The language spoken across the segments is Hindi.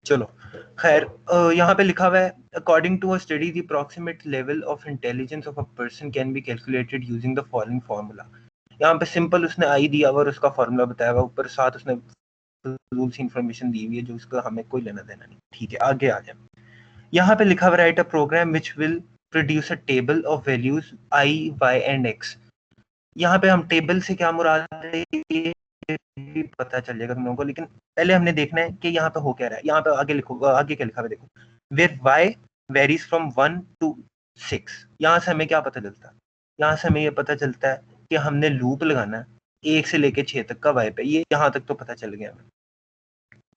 चलो खैर, यहाँ पे लिखा हुआ है according to a study the approximate level of intelligence of a person can be calculated using the following formula. यहाँ पे सिंपल उसने आई दिया हुआ और उसका फार्मूला बताया हुआ, ऊपर साथ उसने फजूल सी इंफॉर्मेशन दी हुई है जो उसका हमें कोई लेना देना नहीं। ठीक है, आगे आ जाए। यहाँ पे लिखा हुआ write a program which will produce a table of values I Y and X. यहाँ पे हम टेबल से क्या मुराद है ये भी पता चल जाएगा तुम लोगों को, लेकिन पहले हमने देखना है कि यहाँ पे हो क्या रहा है। यहाँ पे आगे लिखो, आगे क्या लिखा हुआ है देखो, where Y varies from 1 to 6। यहाँ से हमें क्या पता चलता है, यहाँ से हमें ये पता चलता है कि हमने लूप लगाना है 1 से लेके 6 तक का वाई पे। ये यहाँ तक तो पता चल गया हमें।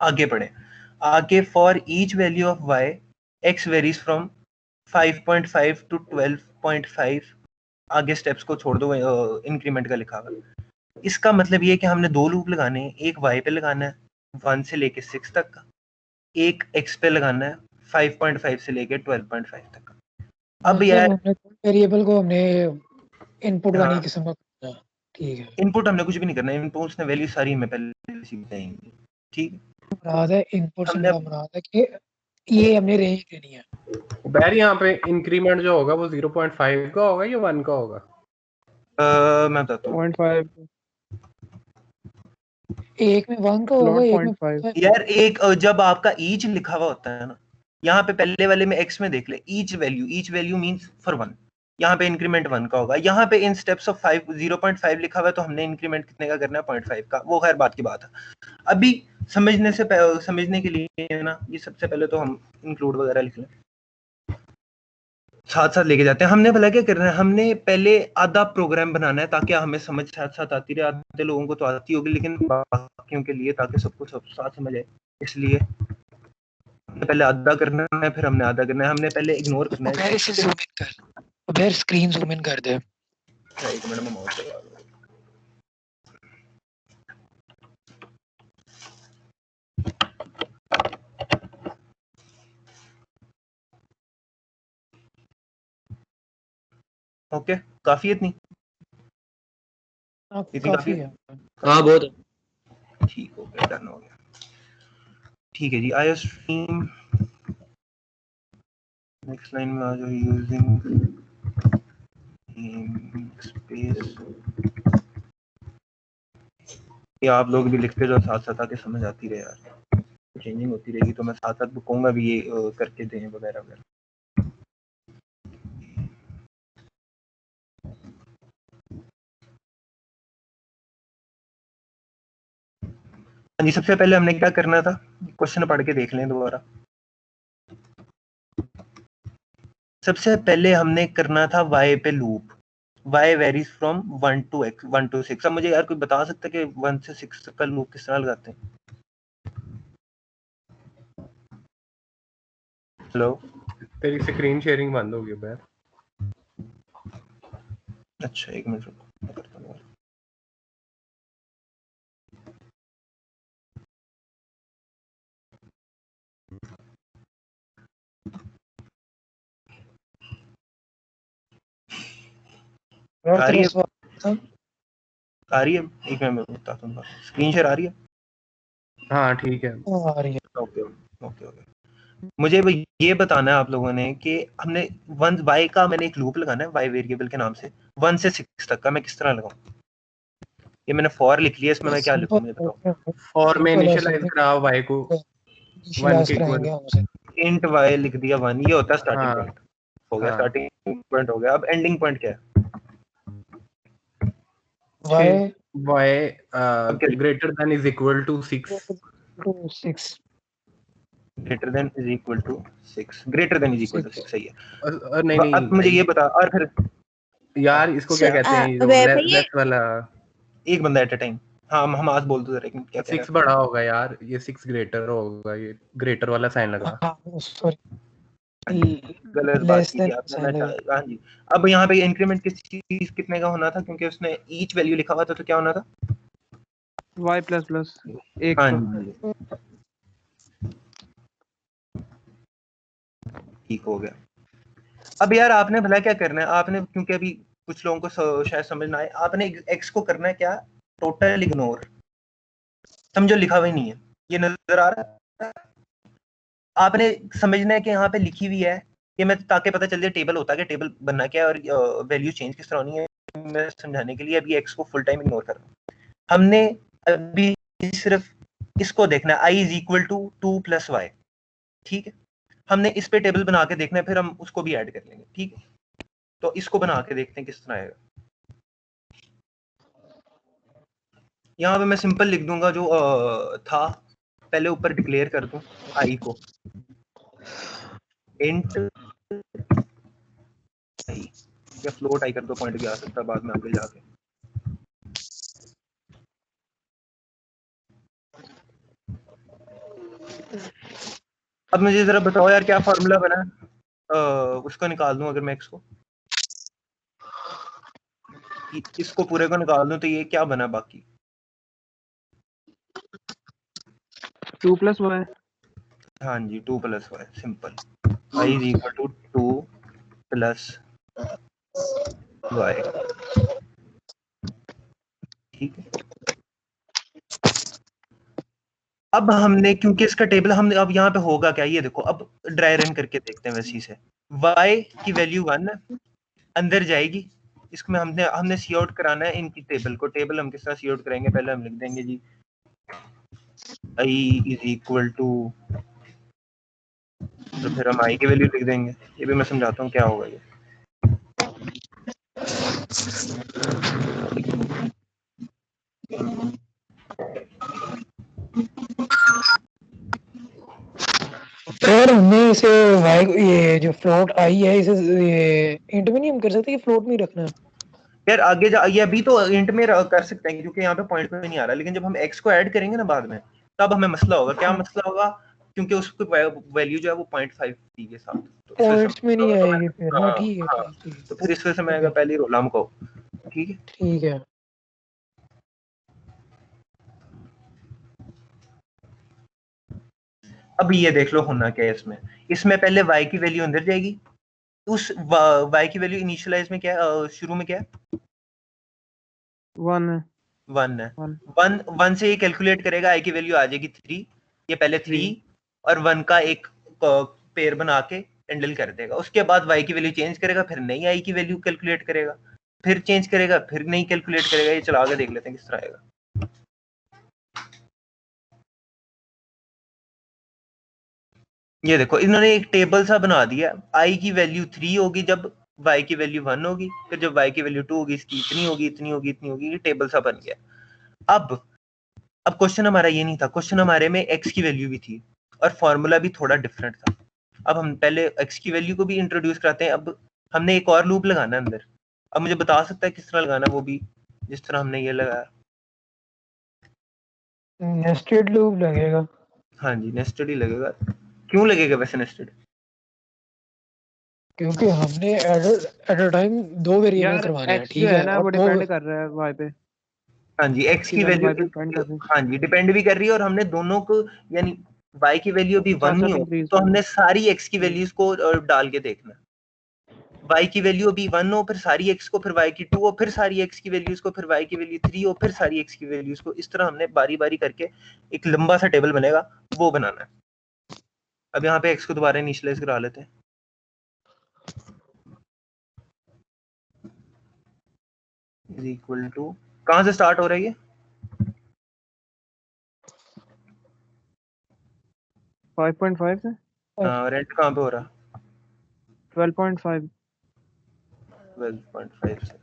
आगे बढ़े, आगे for each value of Y X varies from 5.5 to 12.5। आगे स्टेप्स को छोड़ दो, इंक्रीमेंट का लिखा हुआ। इसका मतलब ये है कि हमने 2 लूप लगाने हैं, एक y पे लगाना है 1 से लेके 6 तक का, एक x पे लगाना है 5.5 से लेके 12.5 तक का। अब मतलब यार हमने वेरिएबल को हमने इनपुट वाली हाँ, किस्म का करना है। ठीक है, इनपुट हमने कुछ भी नहीं करना है, इनपुट उसने वैल्यू सारी हमें पहले से बताएंगे। ठीक है, मुराद है इनपुट से हमने मेरा मुराद है कि ये हमने रेंज देनी है। बैर यहाँ पे इंक्रीमेंट जो होगा वो 0.5 का होगा या 1 का होगा? मैं बताता हूँ 0.5 एक में 1 का होगा, एक में 0.5 यार। एक जब आपका ईच लिखा हुआ होता है ना, यहाँ पे पहले वाले में x में देख ले, ईच वैल्यू मींस फॉर 1। यहाँ पे इंक्रीमेंट 1 का होगा। यहाँ पे इन स्टेप्स ऑफ 5 0.5 लिखा हुआ है, तो हमने इंक्रीमेंट कितने का करना है 0.5 का। वो खैर बात की बात है। अभी समझने के लिए ना, ये सबसे पहले तो हम इंक्लूड वगैरह लिख लें, साथ साथ लेके जाते हैं। हमने भला क्या करना है, हमने पहले आधा प्रोग्राम बनाना है ताकि हमें समझ साथ साथ आती रहे। आधे लोगों को तो आती होगी, लेकिन बाकियों के लिए ताकि सबको सब साथ समझ आए, इसलिए पहले आधा करना है, फिर हमने आधा करना है। हमने पहले इग्नोर करना है। इसे जूम इन कर, उधर स्क्रीन जूम इन कर दे। एक मिनट में माउस लगा लूं। ओके, काफी इतनी काफी है। हाँ बहुत। ठीक हो गया, डन हो गया। ठीक है जी, आया स्ट्रीम। नेक्स्ट लाइन में आ जाओ, यूजिंग स्पेस। ये आप लोग भी लिखते जाओ साथ साथ, आके समझ आती रहे यार। चेंजिंग होती रहेगी तो मैं साथ साथ कहूंगा भी ये करके दें वगैरह वगैरह। हाँ जी, सबसे पहले हमने क्या करना था, क्वेश्चन पढ़ के देख लें दोबारा। सबसे पहले हमने करना था y पे loop. y varies from 1 to 6। अब मुझे यार कोई बता सकता है कि 1 से 6 तक का लूप किस तरह लगाते हैं? हेलो, तेरी स्क्रीन शेयरिंग बंद हो गई बैर। अच्छा एक मिनट रुको, मैं करता हूँ। आ रही है, आ रही है? एक मिनट में बताता हूँ। स्क्रीन शेयर आ रही है? हाँ ठीक है। आ रही है। Okay okay okay. मुझे ये बताना है आप लोगों ने कि हमने 1 y का मैंने एक लूप लगाना है y वेरिएबल के नाम से 1 से 6 तक का। मैं किस तरह लगाऊं? ये मैंने फॉर लिख लिया, इसमें मैं क्या लिखूं मुझे बताओ। फॉर में इनिशियलाइज करा y को 1 के इक्वल। इंट y लिख दिया 1, ये होता है स्टार्टिंग हाँ पॉइंट। हो गया, हाँ। स्टार्टिंग पॉइंट हो गया। अब एंडिंग पॉइंट क्या है? y greater than is equal to 6। Greater than is equal to 6। Greater than is equal to 6 सही है। और नहीं अब मुझे ये नहीं बता, और फिर यार इसको क्या कहते हैं, जो लेस वाला एक बंदा एट अ टाइम। हाँ, हम आज बोल दो जरा, क्या कह रहे 6 बड़ा होगा यार, ये 6 ग्रेटर होगा, ये ग्रेटर वाला साइन लगा। गलत बात की थी आपने। हाँ जी, अब यहाँ पे इंक्रीमेंट कितने का होना था, क्योंकि उसने ईच वैल्यू लिखा हुआ था, तो क्या होना था? y प्लस प्लस 1 हाँ का। जी, ठीक हो गया। अब यार आपने भला क्या करना है, आपने, क्योंकि अभी कुछ लोगों को शायद समझ ना आए, आपने एक्स को करना है क्या, टोटल इग्नोर। समझो लिखा हुआ ही नहीं है, ये नजर आ रहा है? आपने समझना है कि यहाँ पे लिखी हुई है कि मैं, ताकि पता चल जाए टेबल होता है कि टेबल बनना क्या है और वैल्यू चेंज किस तरह होनी है, मैं समझाने के लिए अभी एक्स को फुल टाइम इग्नोर कर रहा हूँ। हमने अभी सिर्फ इसको देखना है, I is equal to 2 + y, ठीक है। हमने इस पे टेबल बना के देखना है, फिर हम उसको भी ऐड कर लेंगे, ठीक है। तो इसको बना के देखते हैं किस तरह आएगा। यहाँ पे मैं सिंपल लिख दूंगा जो था, पहले ऊपर डिक्लेयर कर दूं आई को, इंट आई या फ्लोट आई कर दो, पॉइंट भी आ सकता है बाद में आगे जाके। अब मुझे जरा बताओ यार क्या फार्मूला बना है, उसको निकाल दूं अगर मैं एक्स को, इसको पूरे को निकाल दूं तो ये क्या बना बाकी? 2 + y। हाँ जी, 2 + y, simple. i is equal to 2 + y, ठीक है। अब हमने, क्योंकि इसका टेबल हमने, अब यहाँ पे होगा क्या ये देखो, अब ड्राई रन करके देखते हैं वैसी से। y की वैल्यू 1 अंदर जाएगी, इसमें हमने सी आउट कराना है इनकी टेबल को। टेबल हम किस तरह सी आउट करेंगे, पहले हम लिख देंगे जी i इज इक्वल टू, तो फिर हम i की वैल्यू लिख देंगे। ये भी मैं समझाता हूँ क्या होगा ये। और हमने इसे वाई, ये जो फ्लोट आई है इसे ये इंट में नहीं हम कर सकते कि फ्लोट में ही रखना है? यार आगे जा, ये अभी तो इंट में कर सकते हैं क्योंकि यहाँ पे पॉइंट पे नहीं आ रहा, लेकिन जब हम x को ऐड करेंगे ना बाद में, तब हमें मसला होगा। क्या मसला होगा? क्योंकि उसकी वैल्यू जो है वो 0.5 थी के साथ, तो इस वजह पॉइंट्स से में नहीं आएगी फिर। हाँ हाँ ठीक है, हाँ, ठीक ठीक तो फिर इस वजह से मैं ओके, पहले ही रोला को, ठीक है। ठीक है। अब ये देख लो होना क्या है इसमें। इसमें पहले y की वैल्यू अंदर जाएगी, उस y की वैल्यू इनिशियलाइज में क्या है, शुरू में क्या है? 1 है। 1 है। 1 1 से ये कैलकुलेट करेगा, i की वैल्यू आ जाएगी 3, ये पहले 3 और 1 का एक पेयर बना के हैंडल कर देगा। उसके बाद y की वैल्यू चेंज करेगा, फिर नई i की वैल्यू कैलकुलेट करेगा, फिर चेंज करेगा, फिर नई कैलकुलेट करेगा। ये चला के देख लेते हैं किस तरह आएगा। ये देखो इन्होंने एक टेबल सा बना दिया, i की वैल्यू 3 होगी जब y की वैल्यू 1 होगी, फिर जब y की वैल्यू 2 होगी इसकी इतनी होगी, इतनी होगी, इतनी होगी। ये टेबल सा बन गया। अब क्वेश्चन हमारा ये नहीं था, क्वेश्चन हमारे में x की वैल्यू भी थी और फॉर्मूला भी थोड़ा डिफरेंट था। अब हम पहले x की वैल्यू को भी इंट्रोड्यूस कराते हैं। अब हमने एक और लूप लगाना है अंदर। अब मुझे बता सकता है किस तरह लगाना, वो भी जिस तरह हमने ये लगाया? नेस्टेड लूप लगेगा। हाँ जी, नेस्टेड ही लगेगा। क्यों लगेगा वैसे नेस्टेड? क्योंकि हमने एट अ टाइम 2 वेरिएबल यार करवाने हैं, x जो ठीक है है, ना और वो 2। डिपेंड कर रहा है y पे। हाँ जी, x x की की वैल्यू वैल्यू, y पे डिपेंड कर रही है। हाँ जी डिपेंड भी कर रही है, और हमने दोनों को, यानी y की वैल्यू अभी 1 साथ नहीं साथ होगी इंक्रीज तो कर रही हमने सारी x की है। वैल्यूज को डाल के देखना। y की वैल्यू अभी 1 हो, फिर सारी x को, फिर y की 2 हो, फिर सारी x की वैल्यूज को, फिर y की वैल्यू 3 हो, फिर सारी x की वैल्यूज को। इस तरह हमने बारी बारी करके एक लंबा सा टेबल बनेगा, वो बनाना है। अब यहाँ पे x को दोबारा इनिशियलाइज करा लेते हैं। इज इक्वल टू, कहाँ से स्टार्ट हो रहा है ये? 5.5 से रेंट कहाँ पे हो रहा? 12.5। 12.5 से।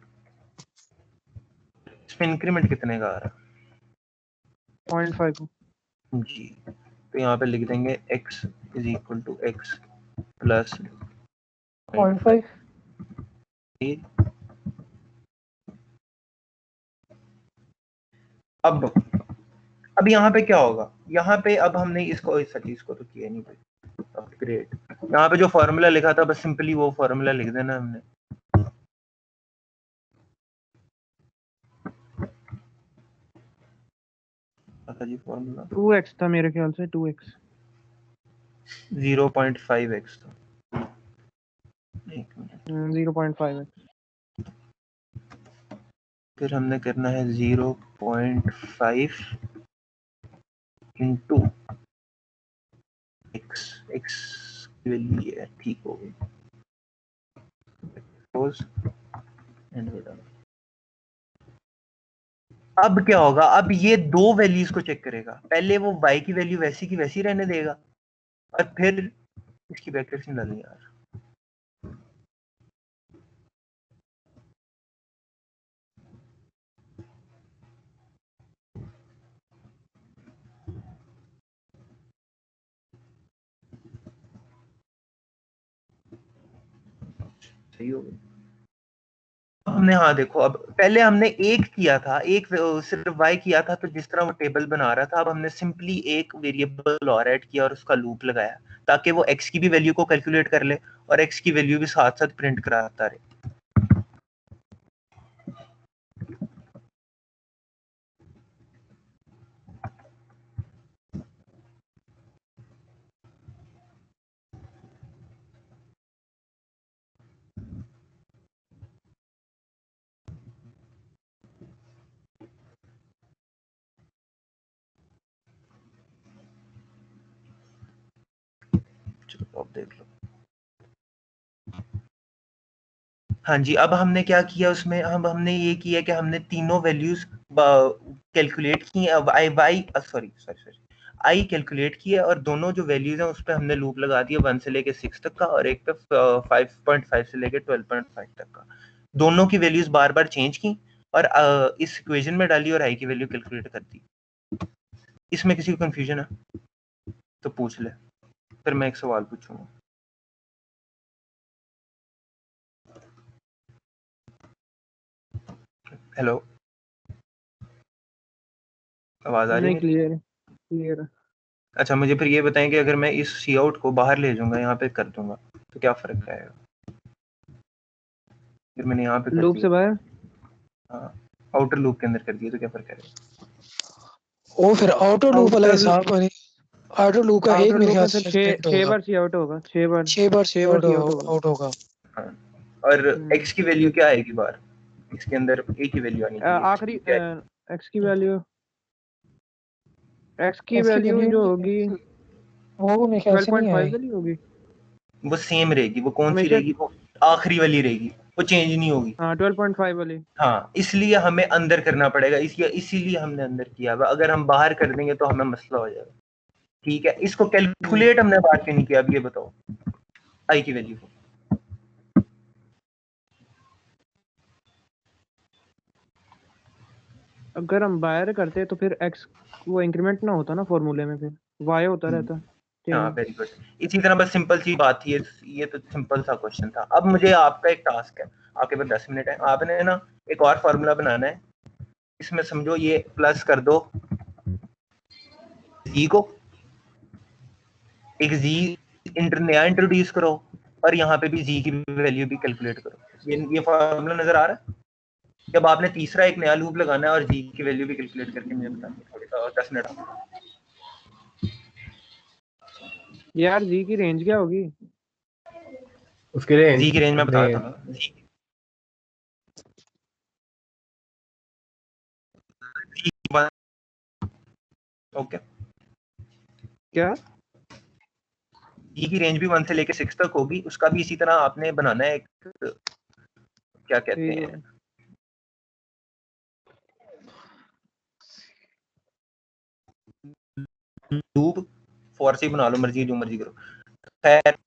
इसमें इंक्रीमेंट कितने का आ रहा 0.5 जी? तो यहाँ पे लिख देंगे x is equal to x plus 0.5। अब यहाँ पे क्या होगा? यहाँ पे अब हमने इसको, इस चीज को तो किया नहीं भाई, अपग्रेड। यहाँ पे जो फॉर्मूला लिखा था बस सिंपली वो फॉर्मूला लिख देना हमने। अच्छा जी, फॉर्मूला 2x था मेरे ख्याल से। 2x 0.5x था। एक मिनट, 0.5x। फिर हमने करना है 0.5 इंटू x। x की वैल्यू ये है, ठीक हो गई। Close and done. अब क्या होगा, अब ये दो वैल्यूज को चेक करेगा, पहले वो y की वैल्यू वैसी की वैसी रहने देगा और फिर इसकी ब्रैकेट्स में डालनी यार। सही हो गई। हमने हाँ देखो, अब पहले हमने एक किया था, एक सिर्फ y किया था, तो जिस तरह वो टेबल बना रहा था, अब हमने सिंपली एक वेरिएबल और ऐड किया और उसका लूप लगाया ताकि वो x की भी वैल्यू को कैलकुलेट कर ले और x की वैल्यू भी साथ साथ प्रिंट कराता रहे। चलो अब देख लो। हाँ जी, अब हमने क्या किया उसमें, हमने ये किया कि हमने तीनों वैल्यूज कैलकुलेट की, आई कैलकुलेट की है और दोनों जो वैल्यूज हैं उस पर हमने लूप लगा दिया 1 से लेके 6 तक का और एक पे 5.5 से लेके 12.5 तक का। दोनों की वैल्यूज बार बार चेंज की और इस इक्वेशन में डाली और आई की वैल्यू कैलकुलेट कर दी। इसमें किसी को कंफ्यूजन है तो पूछ ले, फिर मैं एक सवाल पूछूंगा। हेलो, आवाज आ रही नहीं, है? Clear clear. अच्छा, मुझे फिर ये बताएं कि अगर मैं इस सी आउट को बाहर ले जाऊंगा, यहाँ पे कर दूंगा, तो क्या फर्क आएगा? फिर मैंने यहाँ पे कर लूप से दिया, बाहर हाँ, आउटर लूप के अंदर कर दिया, तो क्या फर्क आएगा? वो फिर आउटर लूप वाला आउटर हिसाब बने। आउटर लूप का एक आउटर मेरे लूप ख्याल में से से छः प्रिंट छः होगा, बार सी आउट होगा, 6 बार 6 बार 6 बार सी आउट होगा। आउट होगा। हाँ, और x की वैल्यू क्या आएगी बार? x के अंदर a की वैल्यू आनी चाहिए, x आखिरी की क्या है? एक्स की वैल्यू इसकी वैल्यू जो होगी वो मेरे ख्याल से नहीं 12.5 आएगी। वाली होगी वो सेम रहेगी, वो कौन सी हमेशा। रहेगी? वो आखिरी वाली रहेगी, वो चेंज नहीं होगी। हाँ, 12.5 वाली। हाँ, इसलिए हमें अंदर करना पड़ेगा, इसीलिए हमने अंदर किया हुआ। अगर हम बाहर कर देंगे तो हमें मसला हो जाएगा। ठीक है, इसको कैलकुलेट हमने बाहर क्यों नहीं किया, अब ये बताओ आई की वैल्यू को। अगर हम बाहर करते तो फिर एक्स वो इंक्रीमेंट ना होता ना फॉर्मूले में, फिर वाई होता रहता हाँ, चेंज। Very good. इसी तरह बस सिंपल सी बात थी ये तो सिंपल सा क्वेश्चन था। अब मुझे आपका एक टास्क है, आपके पास 10 मिनट है, आपने ना एक और फार्मूला बनाना है। इसमें समझो ये प्लस कर दो जी को, एक जी नया इंट्रोड्यूस करो और यहाँ पे भी जी की वैल्यू भी कैलकुलेट करो। ये फार्मूला नजर आ रहा है? जब आपने तीसरा एक नया लूप लगाना है और जी की वैल्यू भी कैलकुलेट करके मुझे बताना, 10 मिनट। यार जी की रेंज क्या होगी? उसके लिए जी की रेंज में बताता हूँ जी। ओके, क्या? जी की रेंज भी 1 से लेके 6 तक होगी, उसका भी इसी तरह आपने बनाना है एक, क्या कहते ठीक हैं, है। लूप। फॉर से बना लो, मर्जी जो मर्जी करो। खैर,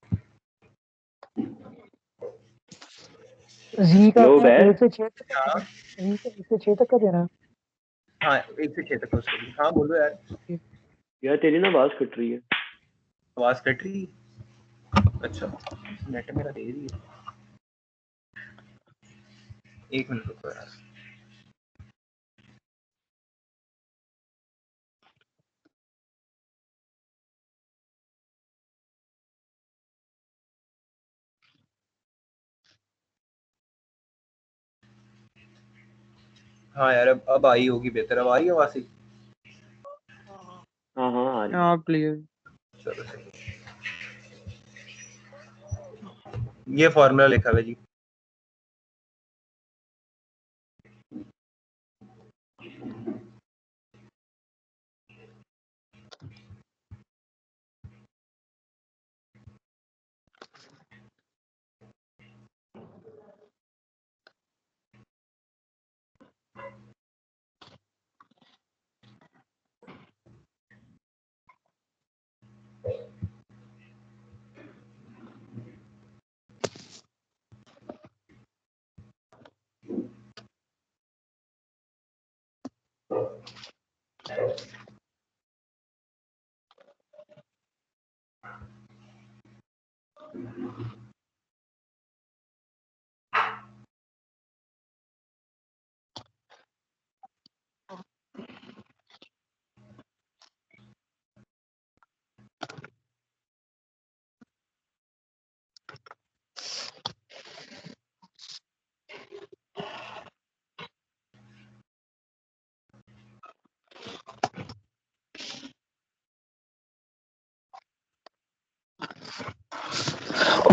जी का लो बैर 1 से 6 तक का हाँ देना, जी का 1 से 6 तक का देना। हाँ, 1 से 6 तक का उसका भी। हाँ बोलो यार, यार तेरी ना आवाज कट रही है। आवाज कट रही है? अच्छा, नेट मेरा दे रही है, एक मिनट रुको यार। हाँ यार, अब आई होगी बेहतर, अब आई आवाज। हाँ हाँ आ रही है। हाँ, क्लियर। चलो सही। ये फॉर्मूला लिखा हुआ है जी।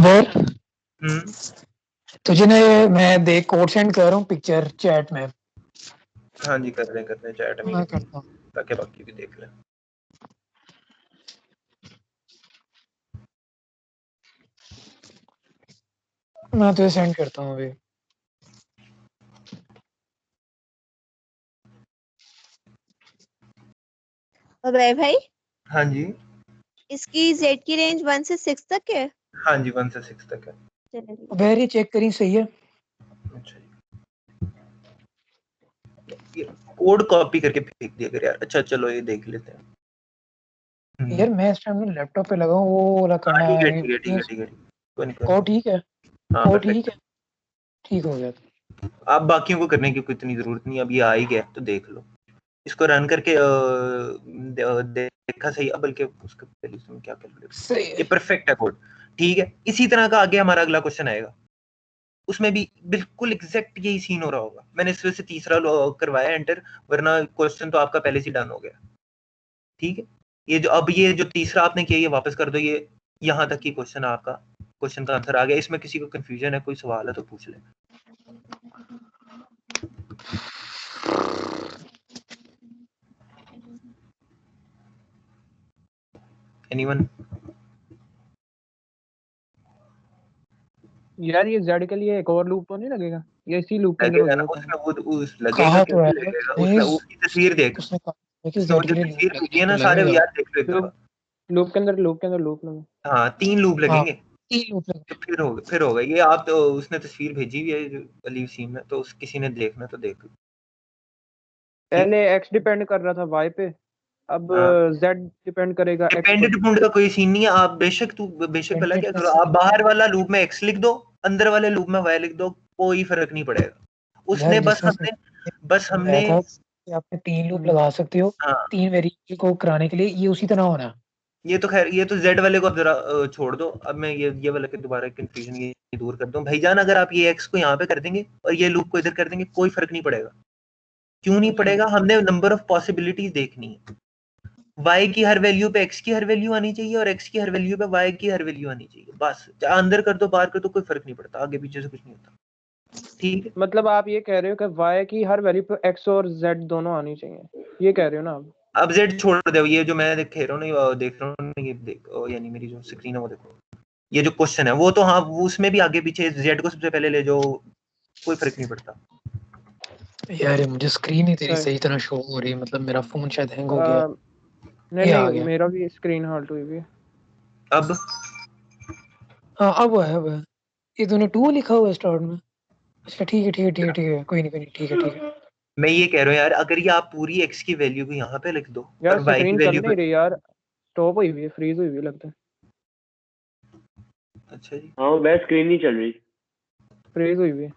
और हम्म, तुझे ना ये मैं देख कोड सेंड कर रहा हूँ पिक्चर चैट में। हाँ जी कर रहे हैं चैट में मैं करता हूँ। ताकि बाकी भी देख लें। मैं तुझे सेंड करता हूँ अभी। अबे भाई हाँ जी इसकी जेड की रेंज 1 से 6 तक है। हाँ जी 1 से 6 तक है। चलिए ठीक है। वेरी चेक करी सही है। अच्छा ये कोड कॉपी करके फेंक दिया कर यार। अच्छा चलो ये देख लेते हैं। यार मैं इस टाइम लैपटॉप पे लगा हूँ वो वाला करना ठीक है है। ठीक है ठीक है ठीक है कोई नहीं कोड ठीक है। हाँ कोड perfect। ठीक है। ठीक हो गया। आप बाकियों को करने की कोई इतनी जरूरत नहीं। अब ये आ ही गया तो देख लो इसको रन करके देखा सही। अब बल्कि उसका पहले इसमें क्या कैलकुलेट सही ये है। परफेक्ट है कोड। ठीक है इसी तरह का आगे हमारा अगला क्वेश्चन आएगा। उसमें भी बिल्कुल एग्जैक्ट यही सीन हो रहा होगा। मैंने इस वजह से तीसरा करवाया एंटर वरना क्वेश्चन तो आपका पहले से डन हो गया। ठीक है ये जो तीसरा आपने किया ये वापस कर दो। ये यहाँ तक की क्वेश्चन आपका क्वेश्चन का आंसर आ गया। इसमें किसी को कंफ्यूजन है कोई सवाल है तो पूछ ले। एनीवन? यार ये जेड के लिए एक और लूप तो नहीं लगेगा? ये इसी लूप के अंदर हो लगेगा ना जाएगा उसमें काम? वो उस लगेगा कहा तो क्योंकि है लगेगा नहीं उसमें उसकी तस्वीर देख। उसने कहा कि उसने वो जेड जो के लिए तस्वीर लूप भेजी है ना तो सारे लगेगा। याद देख लो एक लूप दफा। लूप के अंदर लूप लगे। हाँ 3 लूप हाँ लगेंगे 3 लूप तो फिर होगा ये। आप तो उसने तस्वीर भेजी हुई है जो अली वसीम ने तो किसी ने देखना तो देख लो। पहले एक्स डिपेंड कर रहा था वाई पे, अब हाँ जेड डिपेंड करेगा एक्स पर। डिपेंडेंट का कोई सीन नहीं है। आप बेशक भला क्या करो आप बाहर वाला लूप में एक्स लिख दो अंदर वाले लूप में वाई लिख दो कोई फर्क नहीं पड़ेगा। उसने यार बस हमने बताया था कि आपने 3 लूप हम्म। लगा सकते हो हाँ 3 वेरिएबल को कराने के लिए। ये उसी तरह होना है। ये तो खैर ये तो जेड वाले को अब जरा छोड़ दो। अब मैं ये वाला के दोबारा कंफ्यूजन ये दूर कर दूं भाईजान। अगर आप ये एक्स को यहाँ पे कर देंगे और ये लूप को इधर कर देंगे कोई फर्क नहीं पड़ेगा। क्यों नहीं अच्छा। पड़ेगा? हमने नंबर ऑफ पॉसिबिलिटीज देखनी है। y की हर वैल्यू पे x की हर वैल्यू आनी चाहिए और x की हर वैल्यू पे y की हर वैल्यू आनी चाहिए। बस चाहे अंदर कर दो बाहर कर दो कोई फर्क नहीं पड़ता। आगे पीछे से कुछ नहीं होता। ठीक है मतलब आप ये कह रहे हो कि वाई की हर वैल्यू पे एक्स और जेड दोनों आनी चाहिए, ये कह रहे हो ना आप? अब z छोड़ दो। ये जो मैं देख रहा हूँ ना देख रहा हूँ ये देख यानी मेरी जो स्क्रीन है वो देखो। ये जो क्वेश्चन है वो तो हाँ वो उसमें भी आगे पीछे z को सबसे पहले ले जाओ कोई फर्क नहीं पड़ता। यार ये मुझे स्क्रीन ही तेरी सही। सही तरह शो हो रही है। मतलब मेरा फोन शायद हैंग हो गया। नहीं ये आ नहीं गया। मेरा भी स्क्रीन हॉल्ट हुई हुई है। अब हाँ अब है। ये तूने 2 लिखा हुआ है स्टार्ट में। अच्छा ठीक है कोई नहीं ठीक है। मैं ये कह रहा हूँ यार अगर ये आप पूरी x की वैल्यू को यहाँ पे लिख दो यार और y की स्क्रीन चल वैल्यू नहीं पे। रही यार, स्टॉप हुई हुई है, फ्रीज हुई हुई लगता है। अच्छा जी हाँ वह स्क्रीन नहीं चल रही। फ्रीज हुई हुई है।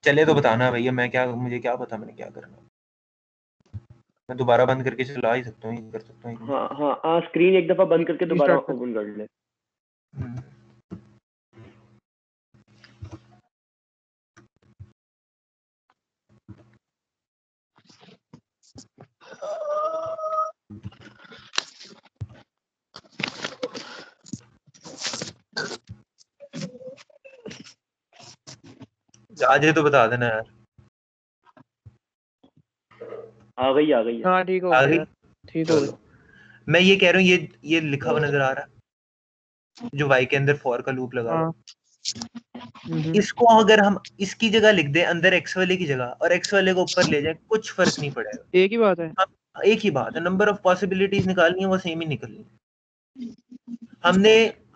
चले तो बताना भैया। मुझे क्या पता मैंने क्या करना। मैं दोबारा बंद करके चला ही सकता हूँ कर सकता हूँ। हाँ हाँ हाँ स्क्रीन एक दफा बंद करके दोबारा Restart कर। ओपन कर ले। हम्म। आज तो बता देना यार। आ गई है। हाँ ठीक हो आ गया गई? यार, ठीक हो गई। मैं ये कह रहा हूँ ये लिखा हुआ नजर आ रहा है जो y के अंदर फॉर का लूप लगा हुआ। हाँ इसको अगर हम इसकी जगह लिख दें अंदर x वाले की जगह और x वाले को ऊपर ले जाए कुछ फर्क नहीं पड़ेगा। एक ही बात है। एक ही बात है। नंबर ऑफ पॉसिबिलिटीज निकालनी है वो सेम ही निकलनी है। हमने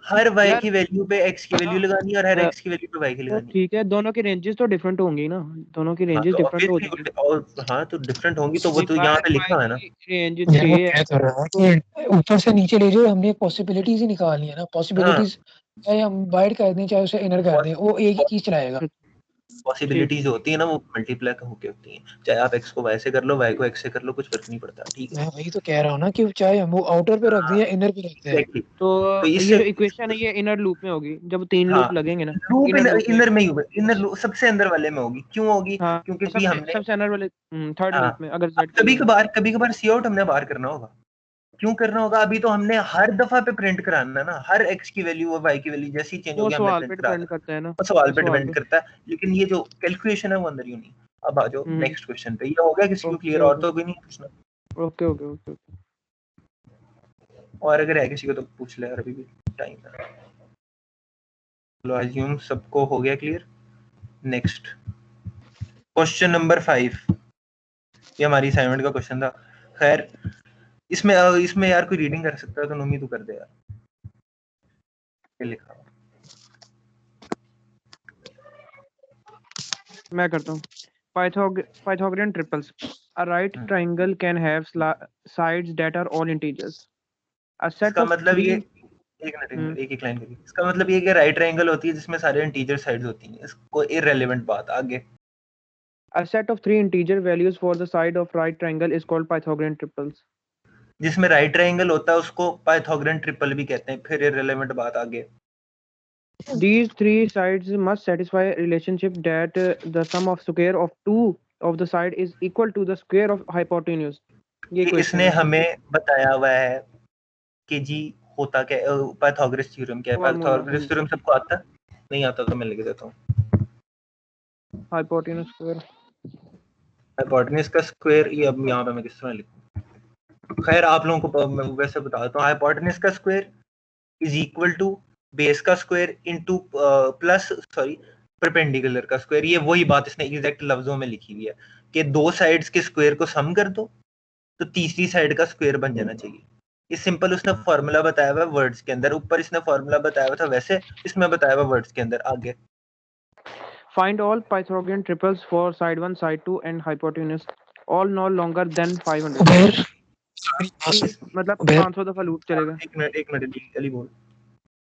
हर y यार, की वैल्यू पे x की वैल्यू लगानी है और हर अ, x की वैल्यू पे y की तो लगानी है। ठीक है, दोनों की रेंजेस तो डिफरेंट होंगी ना, दोनों की हाँ रेंजेस तो डिफरेंट हो जाएंगी। ऑब्वियसली और हाँ तो डिफरेंट होंगी तो वो तो y यहाँ पे लिखा हुआ है ना। की रेंज यार 6 वो है क्या कर रहा है कि ऊपर से नीचे ले जाओ, हमने पॉसिबिलिटीज ही निकालनी है ना, पॉसिबिलिटीज चाहे हम वाइड कर दें चाहे उसे इनर कर दें, वो एक ही चीज चलाएगा। पॉसिबिलिटीज होती है ना वो मल्टीप्लाई होके होती हैं, चाहे आप x को y से कर लो y को x से कर लो कुछ फर्क नहीं पड़ता। ठीक है मैं वही तो कह रहा हूँ ना कि चाहे हम वो आउटर पे रख दें या इनर पे रख दें। एग्जैक्टली। तो तो ये इससे जो इक्वेशन है ये इनर लूप में होगी, जब 3 हाँ लूप लगेंगे ना, लूप इनर लूप में। इनर में ही होगा, इनर लूप सबसे अंदर वाले में होगी। क्यों होगी? हाँ, क्योंकि भी सबसे हमने सबसे अंदर वाले थर्ड हाँ लूप में अगर z कभी की कभार सी आउट हमने बाहर करना होगा। क्यों करना होगा? अभी तो हमने हर दफा पे प्रिंट कराना है ना, हर x की वैल्यू और y की वैल्यू जैसी चेंज वो होगी हमने सवाल प्रिंट पे करा डिपेंड देना। करता है ना, वो सवाल पे सवाल डिपेंड पे। करता है, लेकिन ये जो कैलकुलेशन है वो अंदर यूं नहीं। अब आ जाओ हम्म। नेक्स्ट क्वेश्चन पे। ये हो गया किसी को ओके क्लियर? और तो कोई नहीं पूछना? Okay okay okay okay. और अगर है किसी को तो पूछ ले यार, अभी भी टाइम है। लो अज्यूम सबको हो गया क्लियर। नेक्स्ट क्वेश्चन नंबर 5, ये हमारी असाइनमेंट का क्वेश्चन था। खैर इसमें यार कोई रीडिंग कर सकता है तो नोमी तू कर दे यार। ये लिखा हुआ। मैं करता हूँ। Pythagorean triples. A right hmm. triangle can have sides that are all integers. A set इसका of मतलब ये three. एक मिनट एक लाइन करिए। इसका मतलब ये कि राइट ट्रायंगल होती है जिसमें सारे इंटीजर साइड्स होती हैं। इसको इररिलेवेंट बात आगे। A set of 3 integer values for the side of right triangle is called Pythagorean triples. जिसमें राइट ट्रायंगल होता है उसको पाइथागोरन ट्रिपल भी कहते हैं। फिर इररिलेवेंट बात आगे। These 3 sides must satisfy a relationship that the sum of square of 2 of the side is equal to the square of hypotenuse. ये ये क्वेश्चन इसने है। हमें बताया हुआ है कि जी होता क्या पाइथागोरस थ्योरम क्या है। Formula, पाइथागोरस थ्योरम सबको आता है? नहीं आता तो मैं लिख देता हूँ। hypotenuse square. हाइपोटेनस का स्क्वायर, ये अब यहाँ पे मैं किस तरह लिखूं? खैर आप लोगों को मैं वैसे बता देता हूँ। हाइपोटेनस का square is equal to base का स्क्वायर इनटू प्लस परपेंडिकुलर का स्क्वायर। ये वही बात इसने एग्जैक्ट लफ्जों में लिखी हुई है कि दो साइड्स के स्क्वायर को सम कर दो तो तीसरी साइड का स्क्वायर बन जाना चाहिए। ये सिंपल उसने फॉर्मूला बताया हुआ वर्ड्स के अंदर। ऊपर इसने फॉर्मूला बताया हुआ था, वैसे इसमें बताया हुआ वर्ड्स के अंदर। आगे Find all Pythagorean triples for side 1, side 2 and hypotenuse, all no longer than 500. Uber मतलब उबेर 500 दफा लूप चलेगा। एक मिनट अली बोल।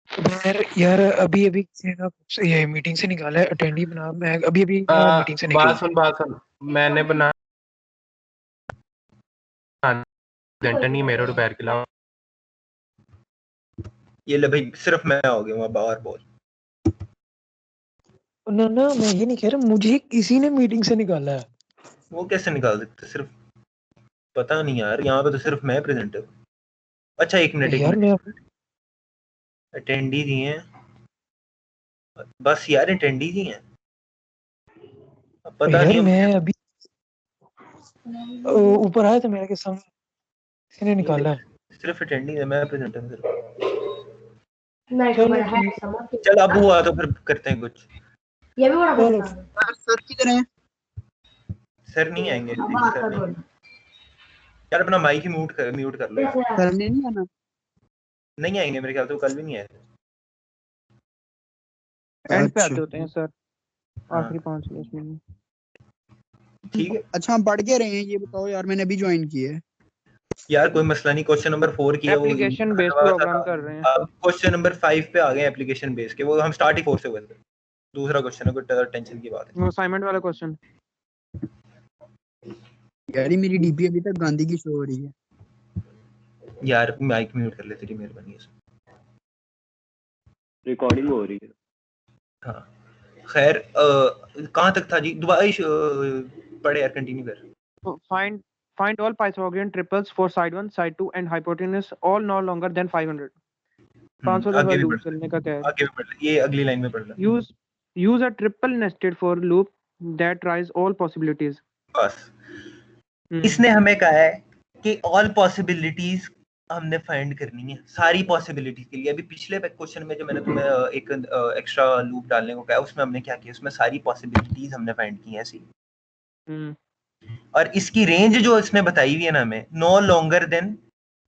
उबेर यार अभी अभी किसी ने ये मीटिंग से निकाला है, अटेंडी बना। मैं अभी अभी मीटिंग से निकला। बात सुन मैंने बना घंटा नहीं मेरे दोपहर के अलावा। ये ले भाई सिर्फ मैं हो गया हूँ अब। और बोल। ना ना मैं ये नहीं कह रहा, मुझे किसी ने मीटिंग से निकाला है। वो कैसे निकाल देते? सिर्फ पता नहीं यार, यहाँ पे तो सिर्फ मैं प्रेजेंट हूँ। अच्छा एक यार मिनट मैं अटेंडी दिए हैं बस यार, अटेंडी ही हैं। अब पता यार नहीं मैं अभी ऊपर आया था मेरे के सामने, किसी ने निकाला है। सिर्फ अटेंडी है, मैं प्रेजेंट हूँ सिर्फ। चलो ठीक है। चल अब हुआ तो फिर करते हैं कुछ। ये भी बड़ा चलो पसंद है। सर किधर हैं? सर नहीं आएंगे। सर नहीं। यार अपना माइक ही म्यूट कर लो यार। सर ने नहीं आना। नहीं आएंगे मेरे ख्याल से, वो कल भी नहीं आए थे। एंड पे अच्छा। आते होते हैं सर, हाँ। आखिरी 5-10 मिनट। ठीक है अच्छा हम पढ़ के रहे हैं, ये बताओ यार, मैंने अभी ज्वाइन किया है। यार कोई मसला नहीं। क्वेश्चन नंबर 4 की है वो एप्लीकेशन बेस्ड प्रोग्राम कर रहे हैं। अब क्वेश्चन नंबर 5 पे आ गए एप्लीकेशन बेस के। वो हम स्टार्ट ही 4 से हुए थे। दूसरा क्वेश्चन है, कोई टेंशन की बात है। वो असाइनमेंट वाला क्वेश्चन। यार ये मेरी डीपी अभी तक गांधी की शो हो रही है। यार माइक म्यूट कर ले, तेरी मेहरबानी है। रिकॉर्डिंग हो रही है। हाँ खैर कहाँ तक था जी? दोबारा पढ़े यार, कंटिन्यू कर। Find all Pythagorean triples for side 1, side 2 and hypotenuse, all no longer than 500. 500 दफा आगे भी लूप पढ़ चलने का क्या है? आगे भी पढ़ ले। ये अगली लाइन में पढ़ ले। Use a triple nested for loop that tries all possibilities. बस इसने हमें कहा है कि ऑल पॉसिबिलिटीज हमने फाइंड करनी है, सारी पॉसिबिलिटीज के लिए। अभी पिछले क्वेश्चन में जो मैंने तुम्हें एक एक्स्ट्रा लूप डालने को कहा, उसमें हमने क्या किया? उसमें सारी पॉसिबिलिटीज हमने फाइंड की हैं ऐसी। और इसकी रेंज जो इसने बताई हुई है ना हमें, नो लॉन्गर देन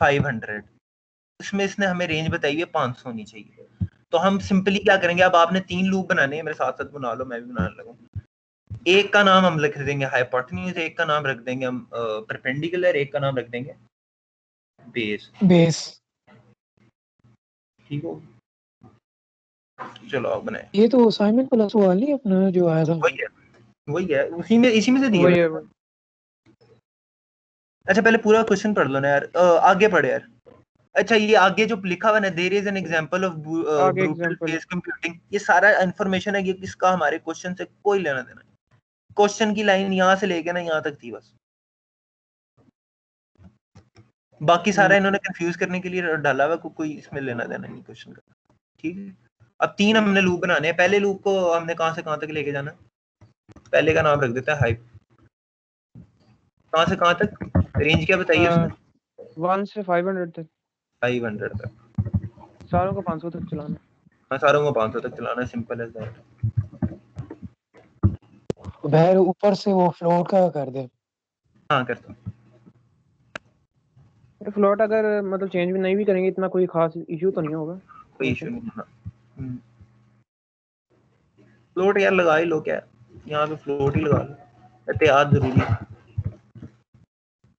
500। उसमें इसने हमें रेंज बताई है 500 होनी चाहिए। तो हम सिंपली क्या करेंगे, अब आपने 3 लूप बनाने हैं, मेरे साथ साथ बना लो, मैं भी बनाने लगूँ। एक का नाम हम लिख देंगे हाइपोटेन्यूज, एक का नाम रख देंगे हम परपेंडिकुलर, एक का नाम रख देंगे बेस। ठीक हो, चलो आप बनाए। ये तो असाइनमेंट प्लस वाला नहीं अपना जो आया था। वही है, इसी में से दिया वही है। है। अच्छा पहले पूरा क्वेश्चन पढ़ लो ना यार, आगे पढ़े यार। अच्छा ये आगे जो लिखा हुआ है ना, there is an example of आगे ब्रूटल एग्जांपल फेस कंप्यूटिंग, ये सारा इन्फॉर्मेशन है, ये किसका हमारे क्वेश्चन से कोई लेना देना नहीं। क्वेश्चन की लाइन यहाँ से लेके ना यहाँ तक थी बस, बाकी सारा इन्होंने कंफ्यूज करने के लिए डाला हुआ, कोई इसमें लेना देना नहीं क्वेश्चन का। ठीक है, अब 3 हमने लूप बनाने हैं। पहले लूप को हमने कहाँ से कहाँ तक लेके जाना, पहले का नाम रख देता है हाइप। कहाँ से कहाँ तक, रेंज क्या बताइए उसने, 1 से 500 तक, 500 तक। सारों को 500 तक चलाना। हाँ सारों को 500 तक चलाना है, सिंपल एज दैट। बहर ऊपर से वो फ्लोट का कर दे। हाँ करता हूँ। फ्लोट अगर मतलब चेंज भी नहीं भी करेंगे इतना कोई खास इशू तो नहीं होगा। कोई इशू नहीं होना। फ्लोट यार लगा ही लो, क्या यहाँ पे फ्लोट ही लगा लो, एहतियात जरूरी है।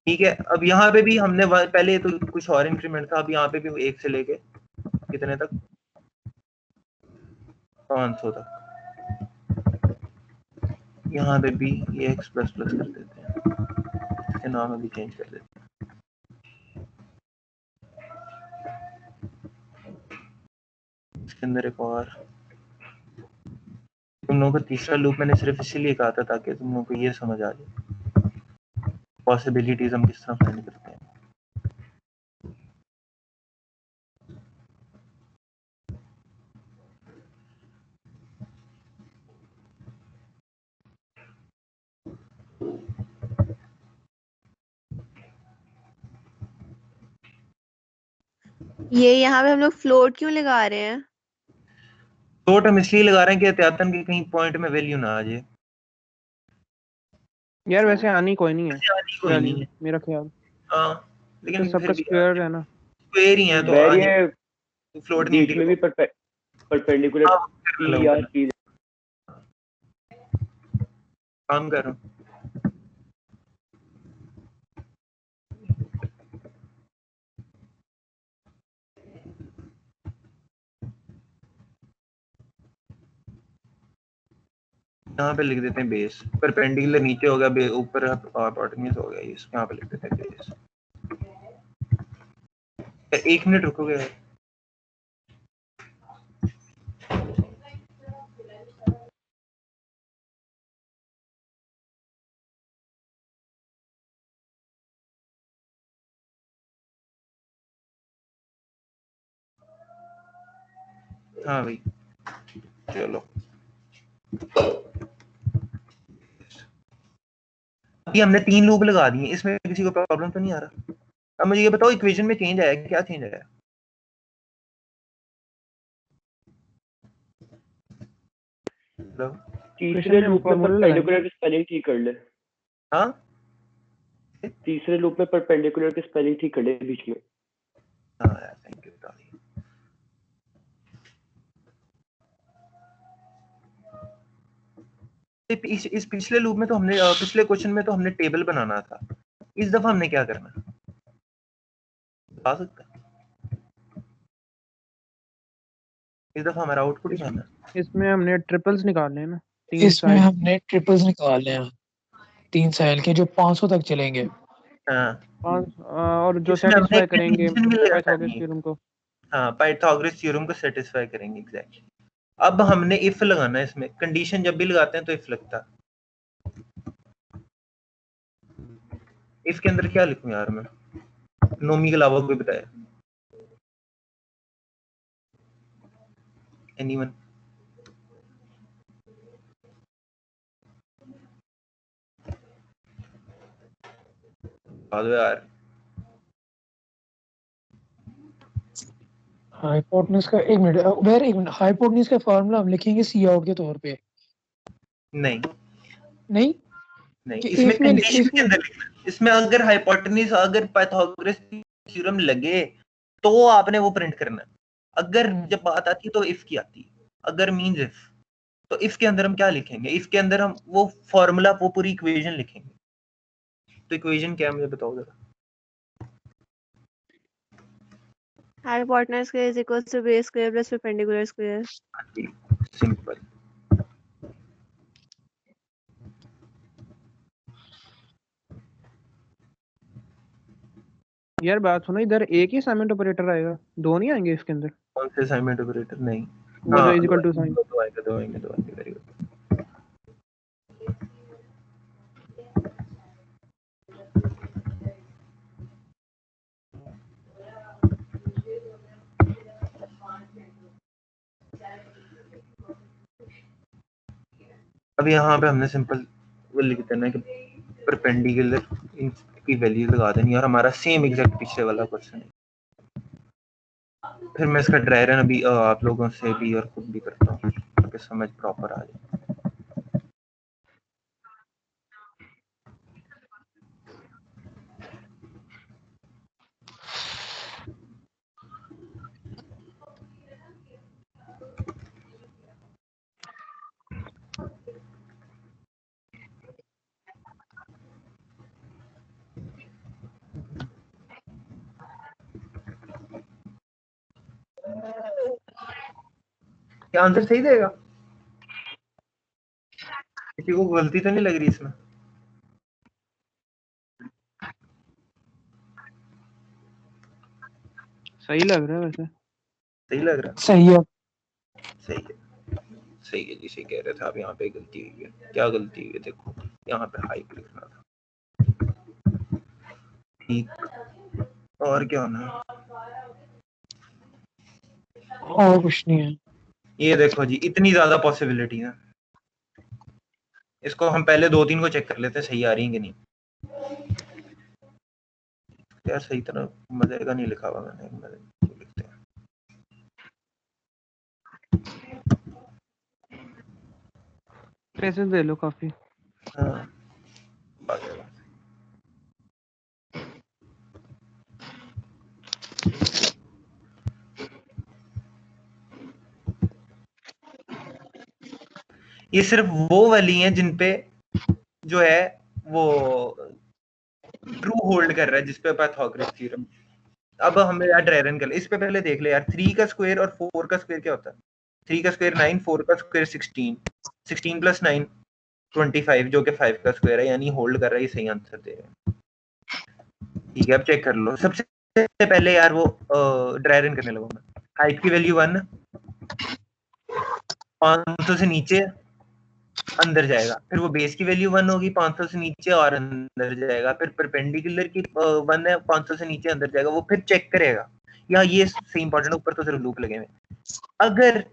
ठीक है, अब यहाँ पे भी हमने पहले तो कुछ और इंक्रीमेंट था, अब यहाँ पे भी 1 से लेके कितने तक, 500 तक। यहाँ पे भी ये x प्लस प्लस कर देते हैं, इसके नाम अभी चेंज कर देते हैं। इसके अंदर एक और, तुम लोगों को तीसरा लूप मैंने सिर्फ इसीलिए कहा था ताकि तुम लोगों को ये समझ आ जाए पॉसिबिलिटीज हम किस तरह फाइंड करते हैं। ये यहाँ पे हम लोग फ्लोट क्यों लगा रहे हैं? फ्लोट हम इसलिए लगा रहे हैं कि एहतियातन के कहीं पॉइंट में वैल्यू ना आ जाए। यार वैसे आनी कोई नहीं है, कोई नहीं है, मेरा ख्याल। हाँ लेकिन तो सबका स्क्वायर है ना, स्क्वायर ही है तो वैर आगे ये फ्लोट नहीं बीच में भी परपेंडिकुलर पी या टी। काम कर रहा हूँ। यहाँ पे लिख देते हैं बेस, परपेंडिकुलर नीचे हो गया, ऊपर हाइपोटेन्यूज हो गया, इस यहाँ पे लिख देते हैं बेस। 1 मिनट रुकोगे यार। हाँ भाई चलो, अभी हमने 3 लूप लगा दिए, इसमें किसी को प्रॉब्लम तो नहीं आ रहा। अब मुझे ये बताओ इक्वेशन में चेंज आया, क्या चेंज आया? तीसरे लूप में परपेंडिकुलर की स्पेलिंग ठीक कर ले। हाँ तीसरे लूप में परपेंडिकुलर की स्पेलिंग ठीक कर ले बीच में। हाँ यार थैंक यू। इस पिछले लूप में तो हमने पिछले क्वेश्चन में तो हमने टेबल बनाना था, इस दफा हमने क्या करना बता सकता है? इस दफा हमारा आउटपुट क्या है? इसमें हमने ट्रिपल्स निकालने हैं ना, इसमें हमने ट्रिपल्स निकालने हैं 3 साइल के जो 500 तक चलेंगे। हाँ और जो इसमें हमने सेटिस्फाई करेंगे कंडीशन भी लगा पाइथागोरस करनी है। थ्योरम को। हाँ पाइथागोरस थ्योरम को सेटिस्फाई करेंगे एग्जैक्टली। अब हमने इफ लगाना है इसमें, कंडीशन जब भी लगाते हैं तो इफ लगता है। इफ के अंदर क्या लिखूं यार मैं, नोमी के अलावा कोई बताए? एनीवन? यार हाइपोटेन्यूज का 1 मिनट वेर 1 मिनट, हाइपोटेन्यूज का फार्मूला हम लिखेंगे सी आउट के तौर पे। नहीं नहीं नहीं, कि इसमें इसमें कंडीशन के अंदर लिखना। इसमें अगर हाइपोटेन्यूज, अगर पाइथागोरस थ्योरम लगे तो आपने वो प्रिंट करना है। अगर जब बात आती है तो इफ की आती है, अगर मीन्स इफ, तो इफ के अंदर हम क्या लिखेंगे? इफ के अंदर हम वो फॉर्मूला, वो पूरी इक्वेशन लिखेंगे। तो इक्वेशन क्या है मुझे बताओ जरा। Hypotenuse square is equal to base square plus perpendicular square. Simple. यार बात सुनो, इधर एक ही असाइनमेंट ऑपरेटर आएगा, दो नहीं आएंगे इसके अंदर? कौन से असाइनमेंट ऑपरेटर? नहीं, वो जो इज इक्वल टू साइन। दो आएंगे। Very good. अब यहाँ पे हमने सिंपल वो लिख देना है कि परपेंडिकुलर इनकी वैल्यू लगा देनी, और हमारा सेम एग्जैक्ट पिछले वाला क्वेश्चन है। फिर मैं इसका ड्राई रन अभी आप लोगों से भी और खुद भी करता हूँ ताकि समझ प्रॉपर आ जाए। क्या आंसर सही देगा? किसी को गलती तो नहीं लग रही इसमें? सही लग रहा है वैसे। सही लग रहा सही है। सही है जी, सही कह रहे थे आप। यहाँ पे गलती हुई है। क्या गलती हुई है? देखो यहाँ पे हाइप लिखना था, ठीक, और क्या होना है? और कुछ नहीं है। ये देखो जी, इतनी ज्यादा पॉसिबिलिटी है। इसको हम पहले 2-3 को चेक कर लेते हैं सही आ रही है कि नहीं। यार सही तरह मजे का नहीं लिखा हुआ मैंने, लिखते हैं। पैसे दे लो काफी। हाँ, बात है। ये सिर्फ वो वाली हैं जिन पे जो है वो ट्रू होल्ड कर रहा है, जिसपे पाइथागोरस थ्योरम। अब हमें यार ड्राई रन कर ले। इस पे पहले देख ले यार, 3 का स्क्वायर और 4 का स्क्वायर क्या होता है? 3 का स्क्वायर 9, 4 का स्क्वायर 16, 16 प्लस 9 25, जो कि 5 का स्क्वायर है, यानी होल्ड कर रहा है। ये सही आंसर दे रहे हैं। ठीक है, अब चेक कर लो। सबसे पहले यार वो ड्राई रन करने लगा मैं। हाइट की वैल्यू 1, 500 से नीचे अंदर जाएगा। फिर वो बेस की वैल्यू 1 होगी, 500 से नीचे और अंदर जाएगा। फिर परपेंडिकुलर की 1 है, 500 से नीचे अंदर जाएगा। वो फिर चेक करेगा। या ये सही इंपॉर्टेंट, ऊपर तो सिर्फ लूप लगे हुए। अगर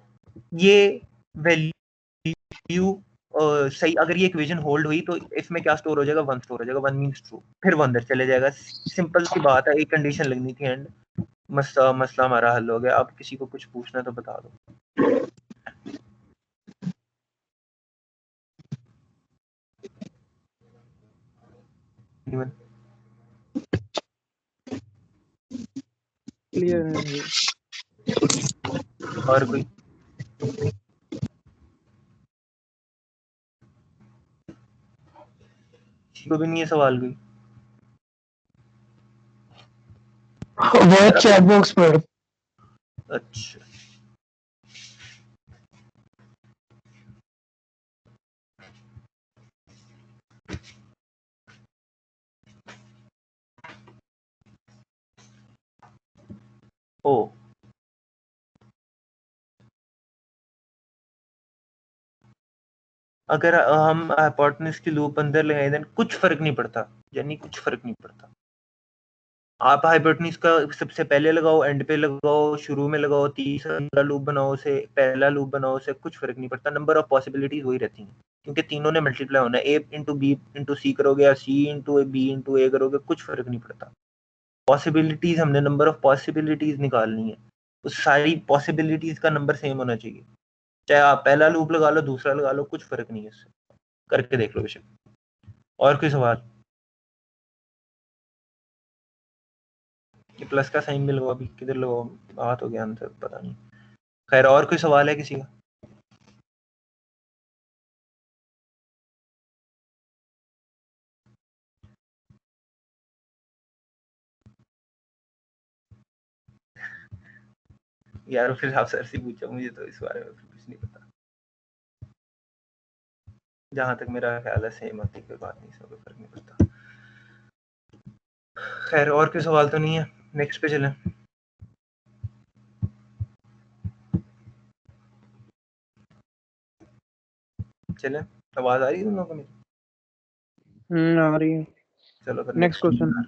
ये वैल्यू सही, अगर ये इक्वेशन होल्ड हुई तो इसमें क्या स्टोर हो जाएगा? 1 स्टोर हो जाएगा। 1 मींस ट्रू। फिर वो अंदर चले जाएगा। सिंपल सी बात है, एक कंडीशन लगनी थी एंड मसला हमारा हल हो गया। अब किसी को कुछ पूछना तो बता दो। क्लियर है ये। और कोई? किसी को भी नहीं है सवाल कोई? वो चैट बॉक्स पर। अच्छा, ओ अगर हम हाइपोटेन्यूज की लूप अंदर लगाए दें, कुछ फर्क नहीं पड़ता, यानी कुछ फर्क नहीं पड़ता। आप हाइपोटेन्यूज का सबसे पहले लगाओ, एंड पे लगाओ, शुरू में लगाओ, तीसरा लूप बनाओ से, पहला लूप बनाओ से, कुछ फर्क नहीं पड़ता। नंबर ऑफ पॉसिबिलिटीज वही रहती हैं, क्योंकि तीनों ने मल्टीप्लाई होना है। ए इंटू बी इंटू सी करोगे या सी इंटू बी इंटू ए करोगे, कुछ फर्क नहीं पड़ता। पॉसिबिलिटीज, हमने नंबर ऑफ पॉसिबिलिटीज निकालनी है। उस सारी पॉसिबिलिटीज का नंबर सेम होना चाहिए, चाहे आप पहला लूप लगा लो, दूसरा लगा लो, कुछ फर्क नहीं है इससे। करके देख लो बेशक। और कोई सवाल? ये प्लस का साइन मिल गया, अभी किधर लगाओ, बात हो गया आंसर पता नहीं। खैर और कोई सवाल है किसी का? यार फिर आप सर से पूछो, मुझे तो इस बारे में कुछ नहीं पता। जहां तक मेरा ख्याल है सेम आती कोई बात नहीं, इसमें कोई फर्क नहीं पड़ता। खैर और कोई सवाल तो नहीं है, नेक्स्ट पे चलें। चलें, आवाज आ रही है तुम लोगों को मेरी? आ रही है। चलो फिर नेक्स्ट क्वेश्चन।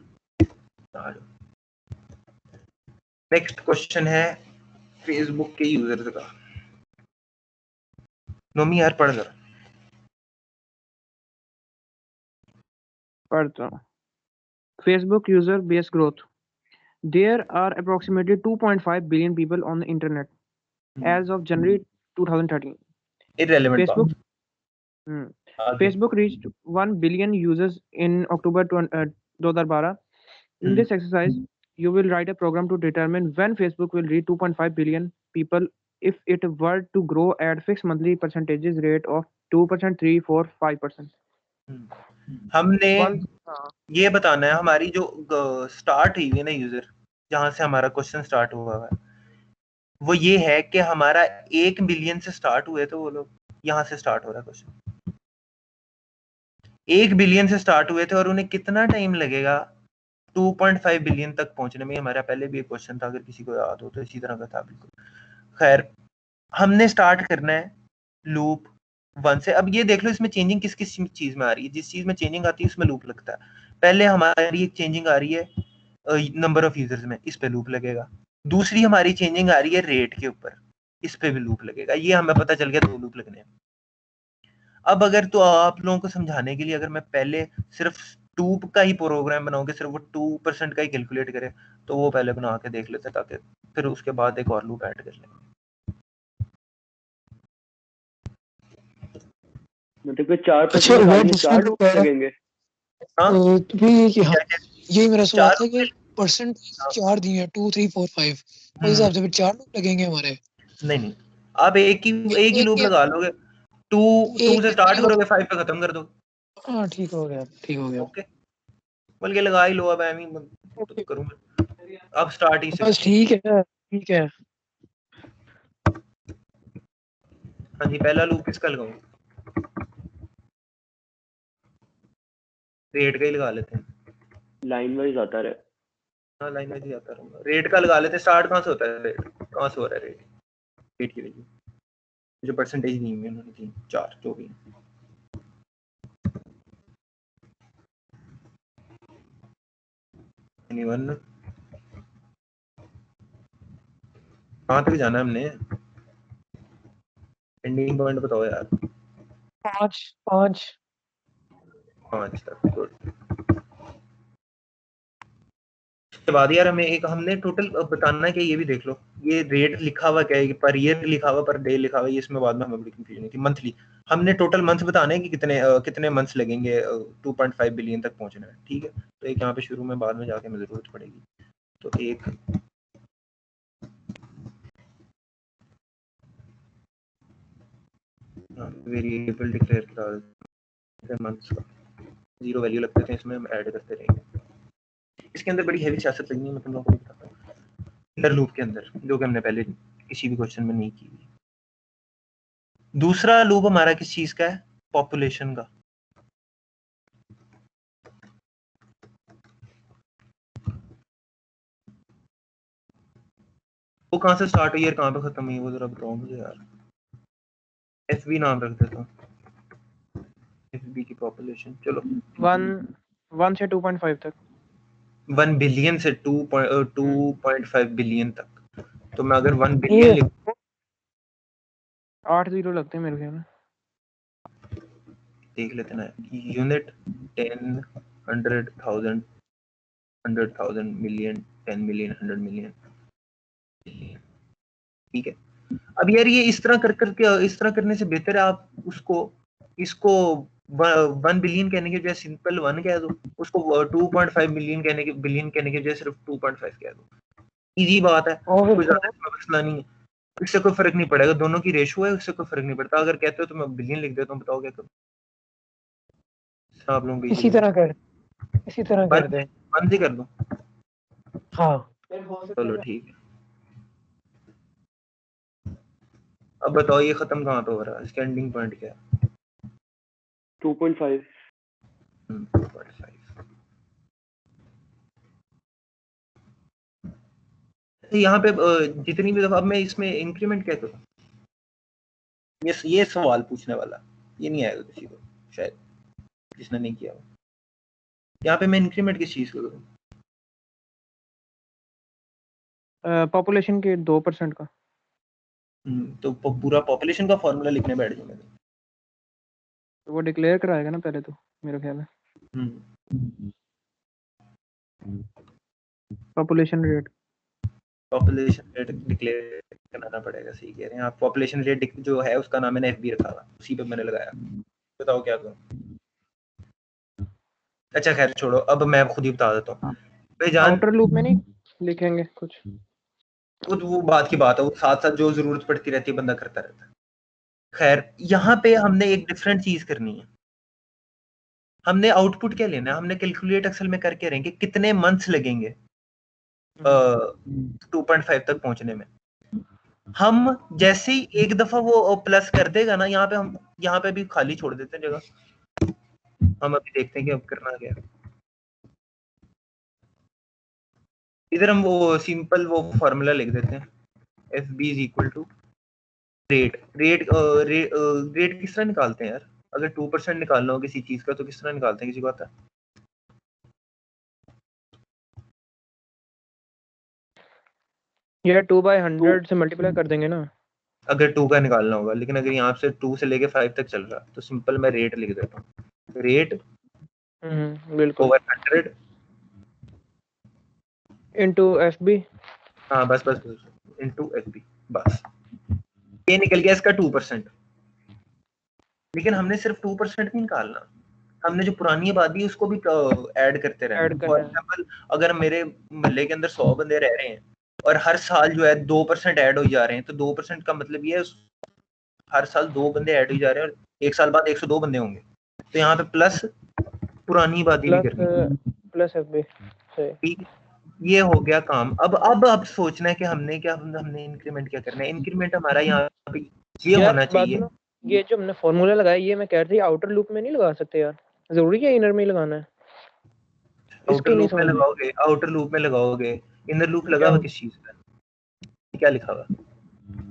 नेक्स्ट क्वेश्चन है फेसबुक के यूजर्स का। नोमी यार पढ़ कर। पढ़ता हूँ। Facebook user base growth. There are approximately 2.5 billion people on the internet as of January 2013. Irrelevant Facebook बात। Facebook reached 1 billion users in October 2012. In this exercise, you will write a program to determine when Facebook will reach 2.5 billion people if it were to grow at fixed monthly percentages rate of 2%, 3, 4, 5%. हमने Once, ये बताना है हमारी जो स्टार्ट हुई है ना यूजर, जहां से हमारा क्वेश्चन स्टार्ट हुआ है, वो ये है कि हमारा 1 बिलियन से स्टार्ट हुए तो वो लोग, यहाँ से स्टार्ट हो रहा है क्वेश्चन। 1 बिलियन से स्टार्ट हुए थे और उन्हें कितना टाइम लगेगा 2.5 बिलियन तक पहुंचने में। हमारा पहले भी एक क्वेश्चन था, अगर किसी को याद हो तो इसी तरह का था बिल्कुल। खैर हमने स्टार्ट करना है लूप 1 से। अब ये देख लो इसमें चेंजिंग किस किस चीज में आ रही है। जिस चीज में चेंजिंग आती है उसमें लूप लगता है। पहले हमारी एक चेंजिंग आ रही है नंबर ऑफ यूजर्स में, इस पे लूप लगेगा। दूसरी हमारी चेंजिंग आ रही है रेट के ऊपर, इस पे भी लूप लगेगा। ये हमें पता चल गया 2 लूप लगने हैं। अब अगर तो आप लोगों को समझाने के लिए अगर मैं पहले सिर्फ 2 का ही प्रोग्राम बनाऊंगा, सिर्फ वो 2% का ही कैलकुलेट करे, तो वो पहले बना के देख लेते ताकि फिर उसके बाद एक और लूप ऐड कर लेंगे। मतलब कि 4% अच्छा, निकालने वो में 4 डिफरेंट लूप होता है। लगेंगे। हाँ तो भी ये कि हाँ, यही मेरा सवाल चार था कि परसेंट 4 दिए हैं, 2, 3, 4, 5, उस हिसाब से फिर 4 लोग लगेंगे हमारे। नहीं आप एक ही लूप लगा लोगे। 2 से स्टार्ट करोगे, 5 पे खत्म कर दो। हाँ ठीक हो गया। ओके, बल्कि लगा ही लो। अब मैं भी करूंगा, अब स्टार्ट ही से। बस ठीक है। हाँ जी, पहला लूप किसका लगाऊं? रेट का ही लगा लेते हैं। लाइन वाइज आता रहे। हाँ लाइन में ही आता रहूंगा। रेट का लगा लेते हैं। स्टार्ट कहाँ से होता है? रेट कहाँ से हो रहा है? रेट की वैल्यू जो परसेंटेज दी हुई है उन्होंने 3, 4 जो भी है। एनीवन? कहाँ तक जाना है हमने? एंडिंग पॉइंट बताओ यार। 5 तक। गुड। उसके बाद यार हमें एक हमने टोटल बताना है कि ये भी देख लो, ये रेट लिखा हुआ क्या है, पर ईयर लिखा हुआ, पर डे लिखा हुआ है। इसमें बाद में हमें बड़ी कंफ्यूजन थी। मंथली हमने टोटल मंथ्स बताने हैं कि कितने मंथ्स लगेंगे 2.5 बिलियन तक पहुंचने में। ठीक है, तो एक यहाँ पे शुरू में, बाद में जाके हमें जरूरत पड़ेगी। तो एक वेरिएबल डिक्लेयर करा मंथ्स का, 0 वैल्यू लगते थे इसमें, हम ऐड करते रहेंगे। इसके अंदर बड़ी हैवी सियासत लगनी है, मैं तुम लोगों को बताता हूँ। इनर लूप के अंदर, जो कि हमने पहले किसी भी क्वेश्चन में नहीं की। दूसरा लूप हमारा किस चीज का है? पॉपुलेशन का। वो कहां से स्टार्ट हुई है, कहां पे खत्म हुई है, वो जरा बताओ मुझे यार। एफबी नाम रख देता हूं, एफबी की पॉपुलेशन। चलो 1 से 2.5 तक। 1 बिलियन से 2.5 बिलियन तक। तो मैं अगर 1 बिलियन लिखूं, 8 0 लगते हैं मेरे ख्याल में। देख लेते ना। Unit 10, 100,000, 100,000, million, 10 million, 100 million. ठीक है। अब यार ये इस तरह करके इस तरह करने से बेहतर है आप इसको 1 बिलियन कहने के बजाय सिंपल 1 कह दो, उसको 2.5 बिलियन कहने के बजाय सिर्फ 2.5 कह दो। इजी बात है, कोई ज्यादा इसमें मसला नहीं है, इससे कोई फर्क नहीं पड़ेगा, दोनों की रेशो है, उससे कोई फर्क नहीं पड़ता। अगर कहते हो तो मैं बिलियन लिख देता हूँ, बताओ क्या करूं? आप लोगों इसी तरह कर दे। 1 से कर दूं? हाँ चलो ठीक है। अब बताओ ये खत्म कहाँ पे हो रहा है, इसका एंडिंग पॉइंट क्या है? 2.5 2.5। यहाँ पे जितनी भी दफा, अब मैं इसमें इंक्रीमेंट क्या करूँ? ये सवाल पूछने वाला ये नहीं आएगा किसी को शायद, जिसने नहीं किया हो। यहाँ पे मैं इंक्रीमेंट किस चीज को करूँ? पॉपुलेशन के 2% का। तो पूरा पॉपुलेशन का फॉर्मूला लिखने बैठ जाऊंगा। तो वो डिक्लेयर कराएगा ना पहले, तो मेरा ख्याल है पॉपुलेशन रेट डिक्लेयर कराना पड़ेगा। सही कह रहे हैं आप। पॉपुलेशन रेट जो है उसका नाम मैंने एफबी रखा हुआ, उसी पे मैंने लगाया। बताओ क्या करूं? अच्छा खैर छोड़ो, अब मैं खुद ही बता देता हूँ भाईजान। आउटर लूप में नहीं लिखेंगे कुछ, वो बात की बात है, वो साथ साथ जो जरूरत पड़ती रहती है बंदा करता रहता है। खैर यहाँ पे हमने एक डिफरेंट चीज करनी है। हमने आउटपुट क्या लेना है, हमने कैलकुलेट एक्सेल में करके रहेंगे कितने मंथ्स लगेंगे 2.5 तक पहुंचने में। हम जैसे ही एक दफा वो प्लस कर देगा ना, यहाँ पे भी खाली छोड़ देते हैं जगह। हम अभी देखते हैं कि अब करना क्या है। इधर हम वो सिंपल वो फॉर्मूला लिख देते हैं, F B is equal to rate किस तरह निकालते हैं यार? अगर 2% निकालना हो किसी चीज का तो किस तरह निकालते हैं, किसी को आता है? ये 2/100 से मल्टीप्लाई कर देंगे ना। अगर 2 का निकालना होगा, लेकिन अगर यहाँ से 2 से लेके 5 तक चल रहा तो सिंपल मैं रेट लिख देता हूँ, रेट बिल्कुल ओवर 100 इनटू एफबी। हाँ बस इनटू एफबी, बस ये निकल गया इसका 2%। लेकिन हमने सिर्फ 2% नहीं निकालना, हमने जो पुरानी आबादी उसको भी ऐड करते रहना। फॉर एग्जांपल अगर मेरे मोहल्ले के अंदर 100 बंदे रह रहे हैं और हर साल जो है 2% ऐड हो जा रहे हैं, तो 2% का मतलब ये है हर साल 2 बंदे ऐड हो जा रहे हैं और एक साल बाद 102 बंदे होंगे। तो यहाँ पे प्लस पुरानी आबादी भी करनी, प्लस एफबी। ठीक। ये हो गया काम। अब सोचना है कि हमने इंक्रीमेंट क्या करना है। इंक्रीमेंट हमारा यहाँ पे ये होना चाहिए। ये जो हमने फॉर्मूला लगाया, ये मैं कह रही थी आउटर लूप में नहीं लगा सकते यार, जरूरी है इनर में ही लगाना है? आउटर लूप में लगाओगे, इनर लूप लगा हुआ किस चीज का? क्या लिखा हुआ?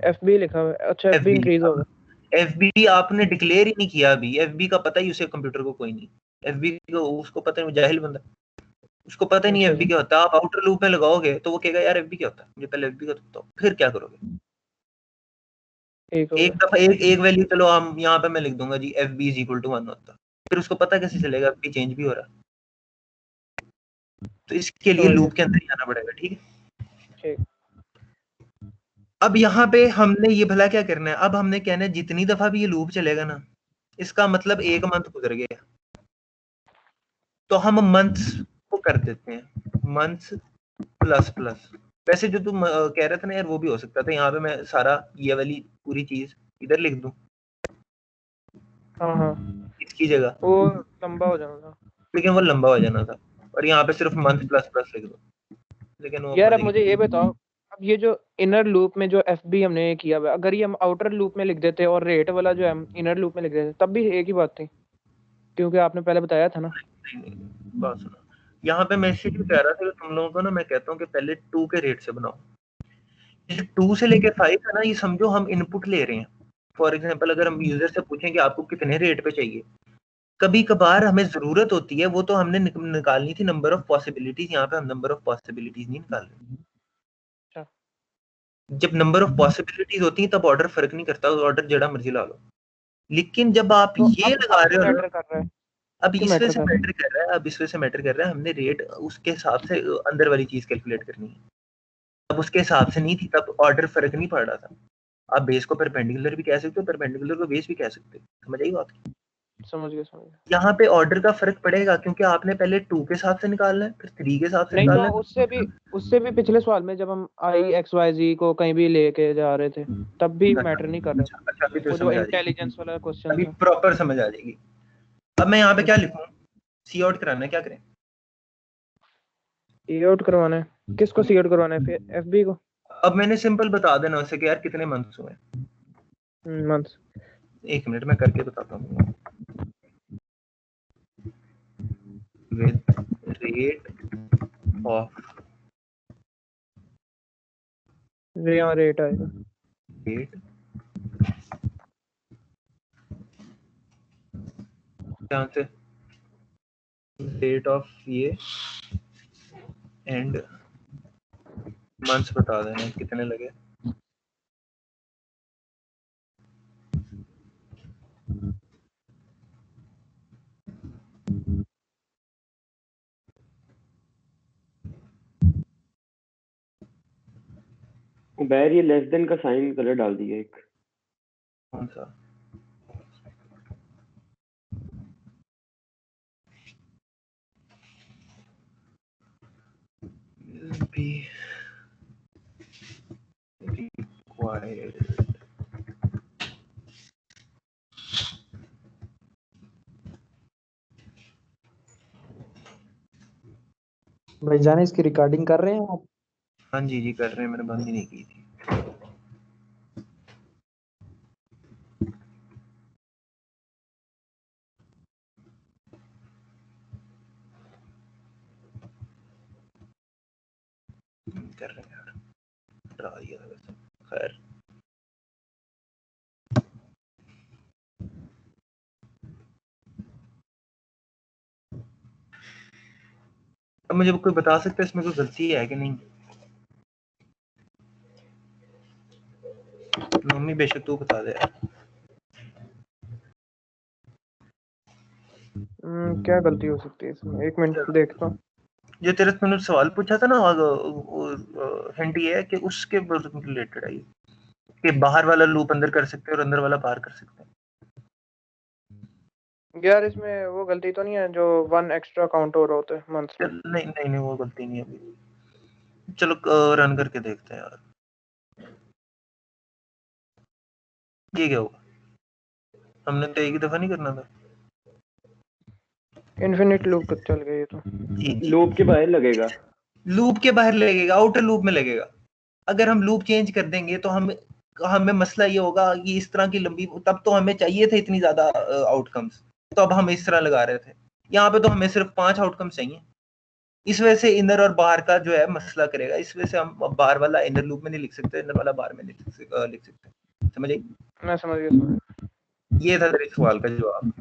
एफबी लिखा हुआ है। अच्छा एफबी इंक्रीज होगा। एफबी आपने डिक्लेयर ही नहीं किया अभी। एफबी का पता ही उसे कंप्यूटर को कोई नहीं। एफबी को उसको पता नहीं, जाहिल बंदा, उसको पता ही नहीं एफबी क्या होता है। आप आउटर लूप में लगाओगे तो वो कहेगा यार एफबी क्या होता है, मुझे पहले एफबी का बताओ। फिर क्या करोगे? एक दफा एक वैल्यू, चलो हम यहाँ पे मैं लिख दूंगा जी एफबी इज इक्वल टू 1 होता, फिर उसको पता कैसे चलेगा एफबी चेंज भी हो रहा है? तो इसके लिए लूप के अंदर ही आना पड़ेगा, ठीक है। अब यहाँ पे हमने ये भला क्या करना है, अब हमने कहना है जितनी दफा भी ये लूप चलेगा ना, इसका मतलब 1 मंथ गुजर गया, तो हम मंथ्स को कर देते हैं मंथ्स प्लस। वैसे जो तुम कह रहे थे ना यार, वो भी हो सकता था। यहाँ पे मैं सारा ये वाली पूरी चीज इधर लिख दूं, इसकी जगह, वो लंबा हो जाना था, लेकिन वो लंबा हो जाना था। और यहाँ पे सिर्फ मंथ प्लस लिख दो, लेकिन वो यार अब मुझे ये बताओ, अब ये जो इनर लूप में जो एफबी हमने किया हुआ, अगर ये हम आउटर लूप में लिख देते और रेट वाला जो हम इनर लूप में लिख देते तब भी एक ही बात थी, क्योंकि आपने पहले बताया था ना। नहीं, बात सुनो, यहाँ पे मैं इसलिए कह रहा था कि तुम लोगों को ना, मैं कहता हूँ कि पहले 2 के रेट से बनाओ। 2 से लेके 5 है ना, ये समझो हम इनपुट ले रहे हैं। फॉर एग्जांपल अगर हम यूजर से पूछें कि आपको कितने रेट पे चाहिए, कभी कभार हमें जरूरत होती है, वो तो हमने निकालनी थी नंबर ऑफ पॉसिबिलिटीज। यहाँ पे हम नंबर ऑफ पॉसिबिलिटीज नहीं निकाल रहे। जब नंबर ऑफ पॉसिबिलिटीज होती है तब ऑर्डर फर्क नहीं करता, जड़ा जड़ा मर्जी ला लो। लेकिन जब आप तो ये लगा रहे हो ना, अब इस वजह से मैटर कर रहा है, हमने रेट उसके हिसाब से अंदर वाली चीज कैलकुलेट करनी है। अब उसके हिसाब से नहीं थी, तब ऑर्डर फर्क नहीं पड़ रहा था। आप बेस को परपेंडिकुलर भी कह सकते हो, परपेंडिकुलर को बेस भी कह सकते हो। समझ आई बात? समझ गया। यहाँ पे ऑर्डर का फर्क पड़ेगा क्योंकि आपने पहले 2 के हिसाब से निकालना है, फिर 3 के हिसाब से नहीं निकालना तो है। उससे भी पिछले सवाल में जब हम IXYZ को कहीं भी लेके जा रहे थे तब भी मैटर नहीं कर रहा। अच्छा अभी तो वो जो समझ आ जाएगी, इंटेलिजेंस वाला क्वेश्चन अभी था। प्रॉपर समझ आ जाएगी। अब मैं यहाँ पे क्या लिखूं? सी आउट कराना है, क्या करें? सी आउट करवाना है, किसको सी आउट करवाना है? फिर FB को। अब मैंने सिंपल बता देना उसे कि यार कितने मंथ्स हुए। मंथ्स। 1 मिनट में करके बताता हूँ। विद रेट ऑफ यहाँ रेट आएगा। रेट यहाँ से रेट ऑफ ये एंड मंथ्स बता देना कितने लगे। उबैर ये लेस देन का साइन कलर डाल दिया एक। कौन सा? be required भाईजान इसकी रिकॉर्डिंग कर रहे हैं आप? हाँ जी जी कर रहे हैं, मैंने बंद ही नहीं की थी। कर रहे हैं यार, डरा दिया था वैसे। खैर अब मुझे कोई बता सकता है इसमें कोई गलती है कि नहीं? मम्मी बेशक तू बता दे यार। क्या गलती हो सकती है इसमें? 1 मिनट देखता हूँ। जो तेरे से मैंने सवाल पूछा था ना, हिंट ये है कि उसके रिलेटेड है ये, कि बाहर वाला लूप अंदर कर सकते हैं और अंदर वाला बाहर कर सकते हैं। यार इसमें वो गलती तो नहीं है जो 1 एक्स्ट्रा काउंट हो रहा होता है मंथ में? नहीं नहीं नहीं वो गलती नहीं है अभी। चलो रन करके देखते हैं यार, ये क्या होगा? हमने तो एक ही दफा नहीं करना था। इनफिनिट लूप चल गया ये तो। लूप के बाहर लगेगा, लूप के बाहर लगेगा, आउटर लूप में लगेगा। अगर हम लूप चेंज कर देंगे तो हमें मसला ये होगा कि इस तरह की लंबी, तब तो हमें चाहिए थे इतनी ज्यादा आउटकम्स, तो अब हम इस तरह लगा रहे थे। यहाँ पे तो हमें सिर्फ 5 आउटकम्स चाहिए। इस वजह से इनर और बाहर का जो है मसला करेगा। इस वजह से हम बाहर वाला इनर लूप में नहीं लिख सकते, इनर वाला बाहर में नहीं लिख सकते। समझ आई? मैं समझ गया। ये था तेरे सवाल का जवाब।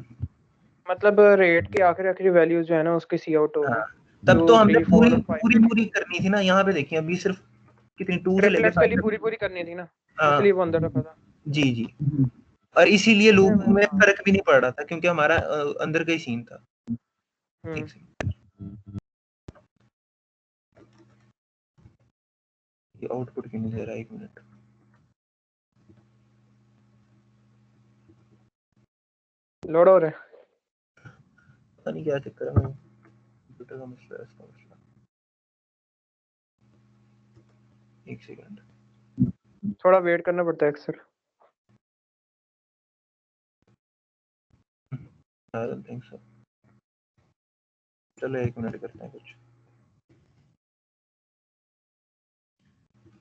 मतलब रेट की आखिरी वैल्यूज जो है ना उसके सी आउट होगी। हाँ, तब तो हमने 2, 3, 4 और 5 पूरी करनी थी ना। यहाँ पे देखिए अभी सिर्फ कितनी 2 से लेके ट्रिपलेट्स के लिए पूरी करनी थी ना, इसलिए वो अंदर रखा था। जी जी, और इसीलिए लूप में फर्क भी नहीं पड़ रहा था क्योंकि हमारा अंदर का ही सीन था। एक सेकंड, ये आउटपुट क्यों नहीं दे रहा? 1 मिनट, लोड हो रहा है, पता नहीं क्या चक्कर है। कंप्यूटर का मसला है, इसका मसला। 1 सेकंड, थोड़ा वेट करना पड़ता है अक्सर। I don't think so. चलो 1 मिनट करते हैं कुछ।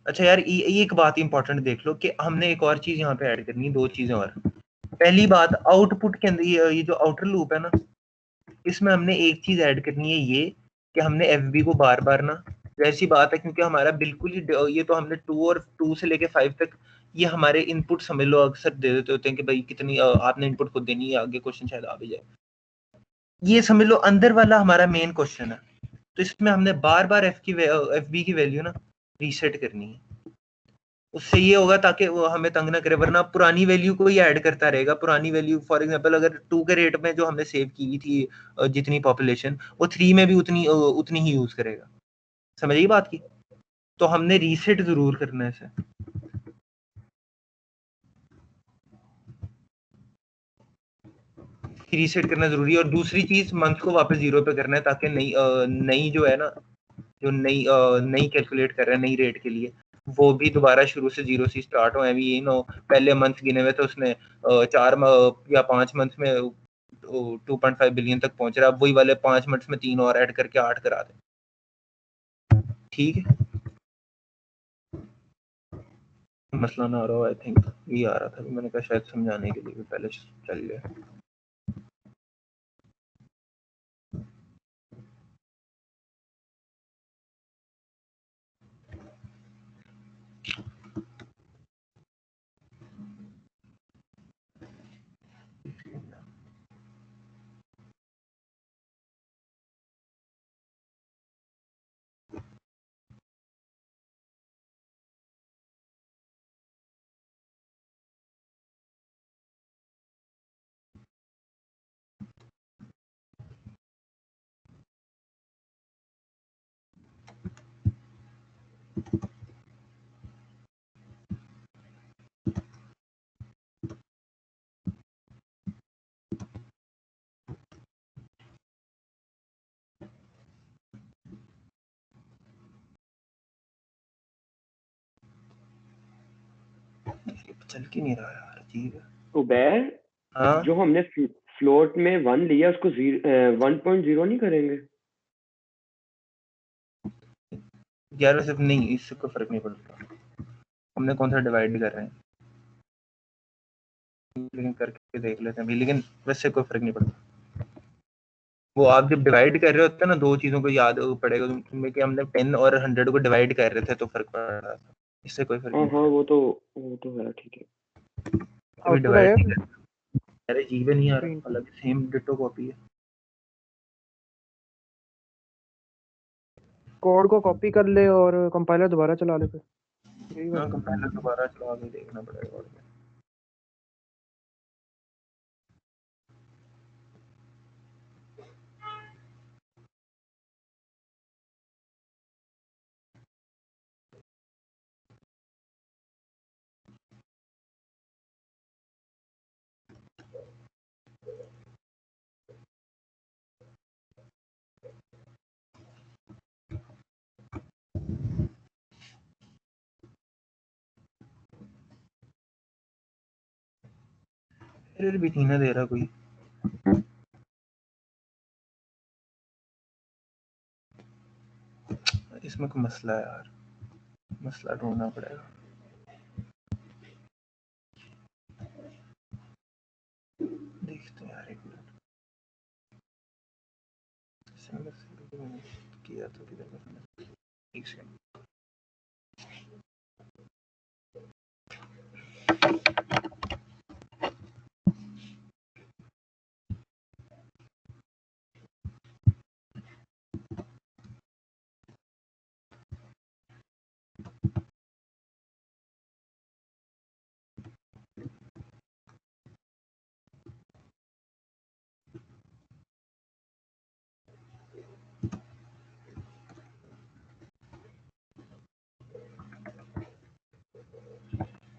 अच्छा यार, ये एक बात इंपॉर्टेंट देख लो कि हमने एक और चीज यहाँ पे ऐड करनी है, 2 चीजें और। पहली बात, आउटपुट के अंदर ये जो आउटर लूप है ना, इसमें हमने एक चीज ऐड करनी है, ये कि हमने FB को बार बार ना, वैसी बात है क्योंकि हमारा बिल्कुल ही ये तो हमने 2 और 2 से लेके 5 तक ये हमारे इनपुट समझ लो अक्सर दे देते होते हैं कि भाई कितनी आपने इनपुट खुद देनी है, आगे क्वेश्चन शायद आ भी जाए। ये समझ लो अंदर वाला हमारा मेन क्वेश्चन है, तो इसमें हमने बार बार FB की वैल्यू ना रीसेट करनी है। उससे ये होगा ताकि वो हमें तंग ना करे, वरना पुरानी वैल्यू को ही ऐड करता रहेगा। पुरानी वैल्यू फॉर एग्जांपल अगर 2 के रेट में जो हमने सेव की हुई थी जितनी पॉपुलेशन, वो 3 में भी उतनी ही यूज करेगा। समझिए बात की? तो हमने रीसेट जरूर करना है इसे। रीसेट करना जरूरी है। और दूसरी चीज मंथ को वापस 0 पे करना है ताकि नई जो है ना, जो नई कैलकुलेट कर रहे हैं नई रेट के लिए, वो भी दोबारा शुरू से 0 से स्टार्ट हो। अभी ये नो पहले मंथ गिने हुए तो उसने 4 या 5 मंथ में 2.5 बिलियन तक पहुंच रहा है। अब वही वाले 5 मंथ्स में 3 और ऐड करके 8 करा दे, ठीक है। मसला ना आ रहा हो, आई थिंक ये आ रहा था, मैंने कहा शायद समझाने के लिए भी पहले चल गया। चल के नहीं रहा यार, अजीब है। उबैर, हाँ जो हमने फ्लोट में 1 लिया उसको 1.0 नहीं करेंगे? यार वैसे नहीं, इससे कोई फर्क नहीं पड़ता, हमने कौन सा डिवाइड कर रहे हैं, लेकिन करके देख लेते हैं अभी। लेकिन वैसे कोई फर्क नहीं पड़ता। वो आप जब डिवाइड कर रहे होते हैं ना, दो चीजों को याद पड़ेगा तुम्हें कि हमने 10 और 100 को डिवाइड कर रहे थे तो फर्क पड़ रहा था, इससे कोई फर्क हाँ नहीं हाँ, वो तो है, ठीक है। पड़ता। आउटपुट डिवाइड आया नहीं कर, अरे जीवन नहीं आ रहा, स्क्रीन हालांकि सेम डिटो कॉपी है। कोड को कॉपी कर ले और कंपाइलर दोबारा चला ले फिर, यही हाँ बात है। कंपाइलर दोबारा चला के देखना पड़ेगा। और क्या। एरर भी नहीं ना दे रहा कोई। इसमें कोई मसला है यार, मसला ढूंढना पड़ेगा। देखते हैं यार, एक मिनट। किया तो किधर, एक सेकंड।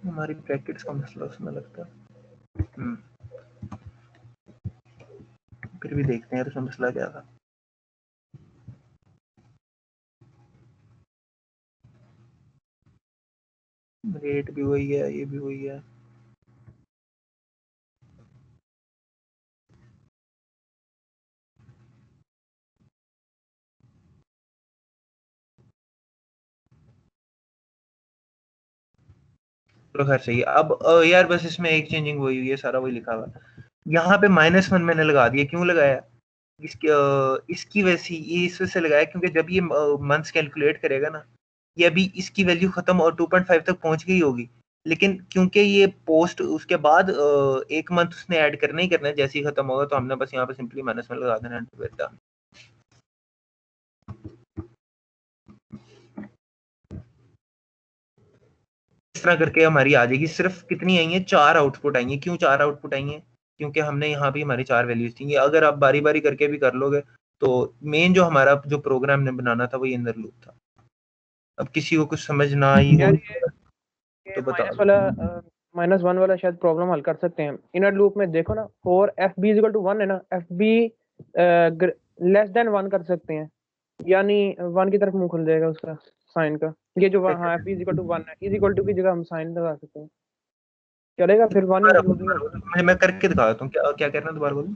हमारी ब्रैकेट्स का मसला उसमें लगता है। फिर भी देखते हैं उसमें मसला क्या था। रेट भी वही है, ये भी वही है। तो खैर सही है। अब यार बस इसमें एक चेंजिंग वही हुई है, सारा वही लिखा हुआ है। यहाँ पे -1 मैंने लगा दिया, क्यों लगाया? इसकी वजह से, ये इस वजह से लगाया क्योंकि जब ये मंथ्स कैलकुलेट करेगा ना, ये अभी इसकी वैल्यू खत्म और 2.5 तक पहुंच गई होगी, लेकिन क्योंकि ये पोस्ट उसके बाद एक मंथ उसने ऐड करना ही करना है, जैसे ही खत्म होगा तो हमने बस यहाँ पे सिंपली -1 लगा देना है। इस तरह करके हमारी आ जाएगी। सिर्फ कितनी आई है? 4 आउटपुट आई है। क्यों 4 आउटपुट आई है? क्योंकि हमने यहाँ भी हमारी 4 वैल्यूज थी। अगर आप बारी बारी करके भी कर लोगे तो मेन जो हमारा जो प्रोग्राम ने बनाना था वो ये अंदर लूप था। अब किसी को कुछ समझ ना आई हो यार तो ये बता माइनस दो। वाला -1 वाला शायद प्रॉब्लम हल कर सकते हैं। इनर लूप में देखो ना, for F B is equal to 1 है ना, एफ बी लेस देन 1 कर सकते हैं, यानी 1 की तरफ मुंह खुल जाएगा उसका साइन का। ये जो हाँ F B is equal to 1 है, इज इक्वल टू की जगह हम साइन लगा सकते हैं, चलेगा फिर 1 यूज नहीं होगा। मैं करके दिखाता हूँ। क्या क्या कहना दोबारा बोलो।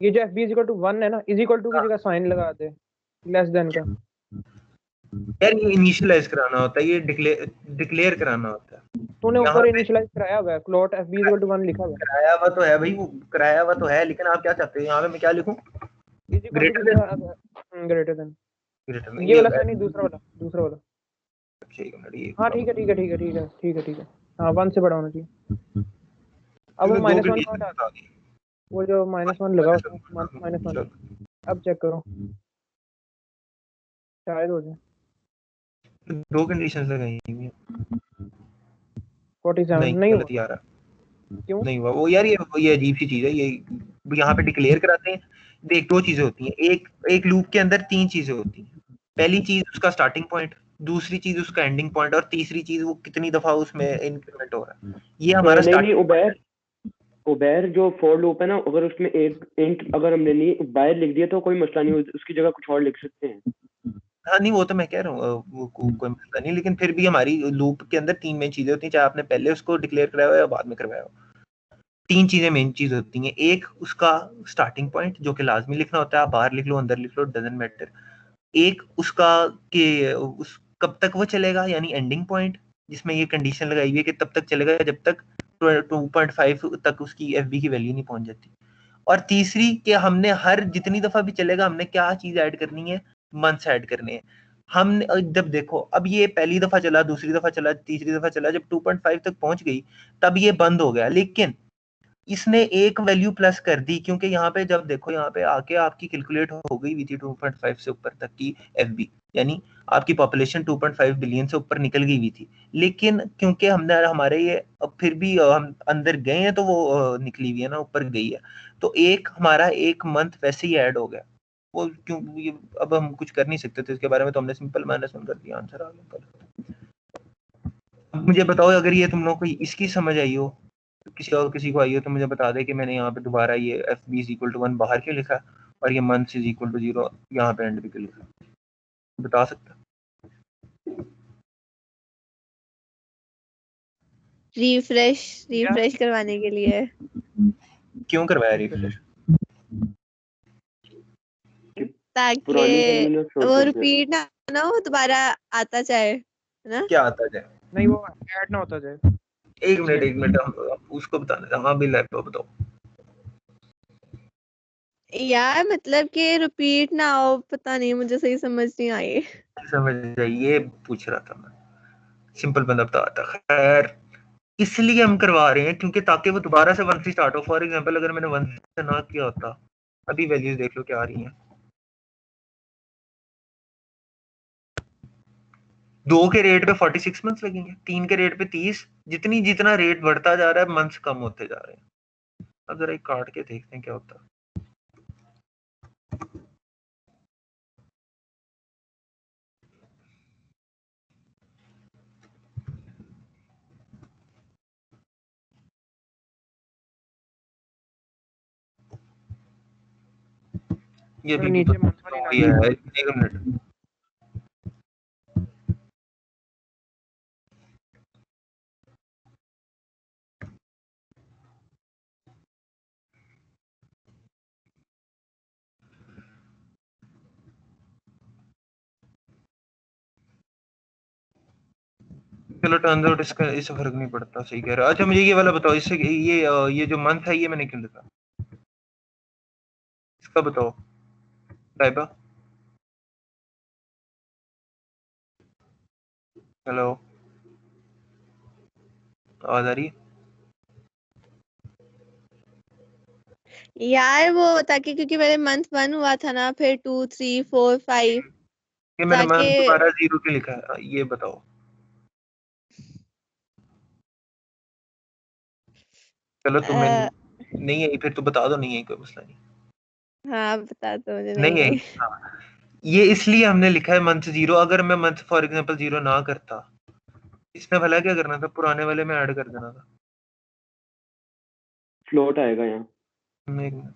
ये जो F B is equal to 1 है ना, इज इक्वल टू की जगह साइन लगा दे लेस देन का। यार ये इनिशियलाइज कराना होता है, ये डिक्लेयर कराना होता है। तूने यहाँ ऊपर पे इनिशियलाइज कराया हुआ है, float F B is equal to 1 लिखा हुआ है, कराया हुआ तो है भाई, वो कराया हुआ तो है, लेकिन आप क्या चाहते हो यहाँ पे मैं क्या लिखूं? Is equal greater to than greater than greater ये वाला साइन नहीं, दूसरा वाला। हाँ ठीक है ठीक है ठीक है ठीक है ठीक है ठीक है, हाँ 1 से बड़ा होना चाहिए। अब वो -1 को हटा दे, वो जो -1 लगा उसमें -1, अब चेक करो शायद हो जाए। दो कंडीशंस लगाई हुई हैं। 47 नहीं गलत हुआ, आ रहा। क्यों नहीं हुआ वो यार, ये अजीब सी चीज है ये। यहाँ पे डिक्लेयर कराते हैं, देख दो चीजें होती हैं, एक लूप के अंदर 3 चीजें होती हैं। पहली चीज उसका स्टार्टिंग पॉइंट, दूसरी चीज उसका एंडिंग पॉइंट, और तीसरी चीज वो कितनी दफा उसमें इंक्रीमेंट हो रहा है। ये हमारा नहीं उबैर जो फॉर लूप है ना, अगर उसमें एक इंट अगर हमने नहीं बाहर लिख दिया तो कोई मसला नहीं, उसकी जगह कुछ और लिख सकते हैं। हाँ नहीं वो तो मैं कह रहा हूँ, वो कोई मसला नहीं, लेकिन फिर भी हमारी लूप के अंदर 3 मेन चीजें होती हैं, चाहे आपने पहले उसको डिक्लेयर कराया हो या बाद में करवाया हो। 3 चीजें मेन चीज होती हैं। एक उसका स्टार्टिंग पॉइंट जो कि लाजमी लिखना होता है, आप बाहर लिख लो अंदर लिख लो, डजंट मैटर। एक उसका कि उस कब तक वो चलेगा, यानी एंडिंग पॉइंट, जिसमें ये कंडीशन लगाई हुई है कि तब तक चलेगा जब तक 2.5 तक उसकी एफबी की वैल्यू नहीं पहुंच जाती। और तीसरी कि हमने हर जितनी दफा भी चलेगा हमने क्या चीज ऐड करनी है, मंथ्स ऐड करने हैं। हमने जब देखो, अब ये पहली दफा चला, दूसरी दफा चला, तीसरी दफा चला, जब 2.5 तक पहुंच गई तब ये बंद हो गया। लेकिन इसने एक वैल्यू प्लस कर दी, क्योंकि यहाँ पे जब देखो, यहाँ पे आके आपकी कैलकुलेट हो गई हुई थी 2.5 से ऊपर तक की एफबी, यानी आपकी पॉपुलेशन 2.5 बिलियन से ऊपर निकल गई हुई थी। लेकिन क्योंकि हमने हमारे ये अब फिर भी हम अंदर गए हैं तो वो निकली हुई है ना, ऊपर गई है, तो एक हमारा एक मंथ वैसे ही ऐड हो गया। वो क्यों ये अब हम कुछ कर नहीं सकते थे इसके बारे में, तो हमने सिंपल -1 कर दिया, आंसर आ गया। अब मुझे बताओ, अगर ये तुम लोग को इसकी समझ आई हो, किसी को आई हो, तो मुझे बता दे कि मैंने यहाँ पे दोबारा ये F B is equal to 1 बाहर क्यों लिखा और ये मंथ्स इज इक्वल टू 0 यहाँ पे एंड पे क्यों लिखा, बता सकता? रिफ्रेश करवाने के लिए। क्यों करवाया रिफ्रेश? ताकि वो रिपीट ना हो, दोबारा आता जाए, है ना? क्या आता जाए? नहीं वो ऐड ना होता जाए। एक मिनट हम उसको बताने दो। हाँ भी लैपटॉप बताओ यार मतलब कि रिपीट ना हो, पता नहीं, मुझे सही समझ नहीं आई। समझ जाइए, पूछ रहा था मैं, सिंपल बंदा बताता। खैर इसलिए हम करवा रहे हैं क्योंकि ताकि वो दोबारा से 1 से स्टार्ट हो। फॉर एग्जांपल अगर मैंने 1 से ना किया होता, अभी वैल्यूज देख लो क्या आ रही हैं। 2 के रेट पे 46 मंथ्स लगेंगे, 3 के रेट पे 30, जितना रेट बढ़ता जा रहा है मंथ्स कम होते जा रहे हैं। अब जरा एक काट के देखते हैं क्या होता है। ये भी नीचे मंथ वाली लाइन है, एक मिनट। चलो टर्न्स आउट इससे फर्क नहीं पड़ता, सही कह रहा। अच्छा मुझे ये वाला बताओ, इससे ये जो मंथ है ये मैंने क्यों लिखा, इसका बताओ साहिबा। हेलो, आवाज आ रही है? यार वो ताकि, क्योंकि पहले मंथ 1 हुआ था ना, फिर 2 3 4 5, ये मैंने मंथ ताकि दोबारा 0 क्यों लिखा है, ये बताओ। चलो तुम्हें नहीं है फिर तो बता दो, नहीं है कोई मसला नहीं। हाँ बता दो मुझे, नहीं है। हाँ, ये इसलिए हमने लिखा है मंथ 0। अगर मैं मंथ फॉर एग्जांपल 0 ना करता, इसने भला क्या करना था, पुराने वाले में ऐड कर देना था। फ्लोट आएगा यहाँ। एक मिनट।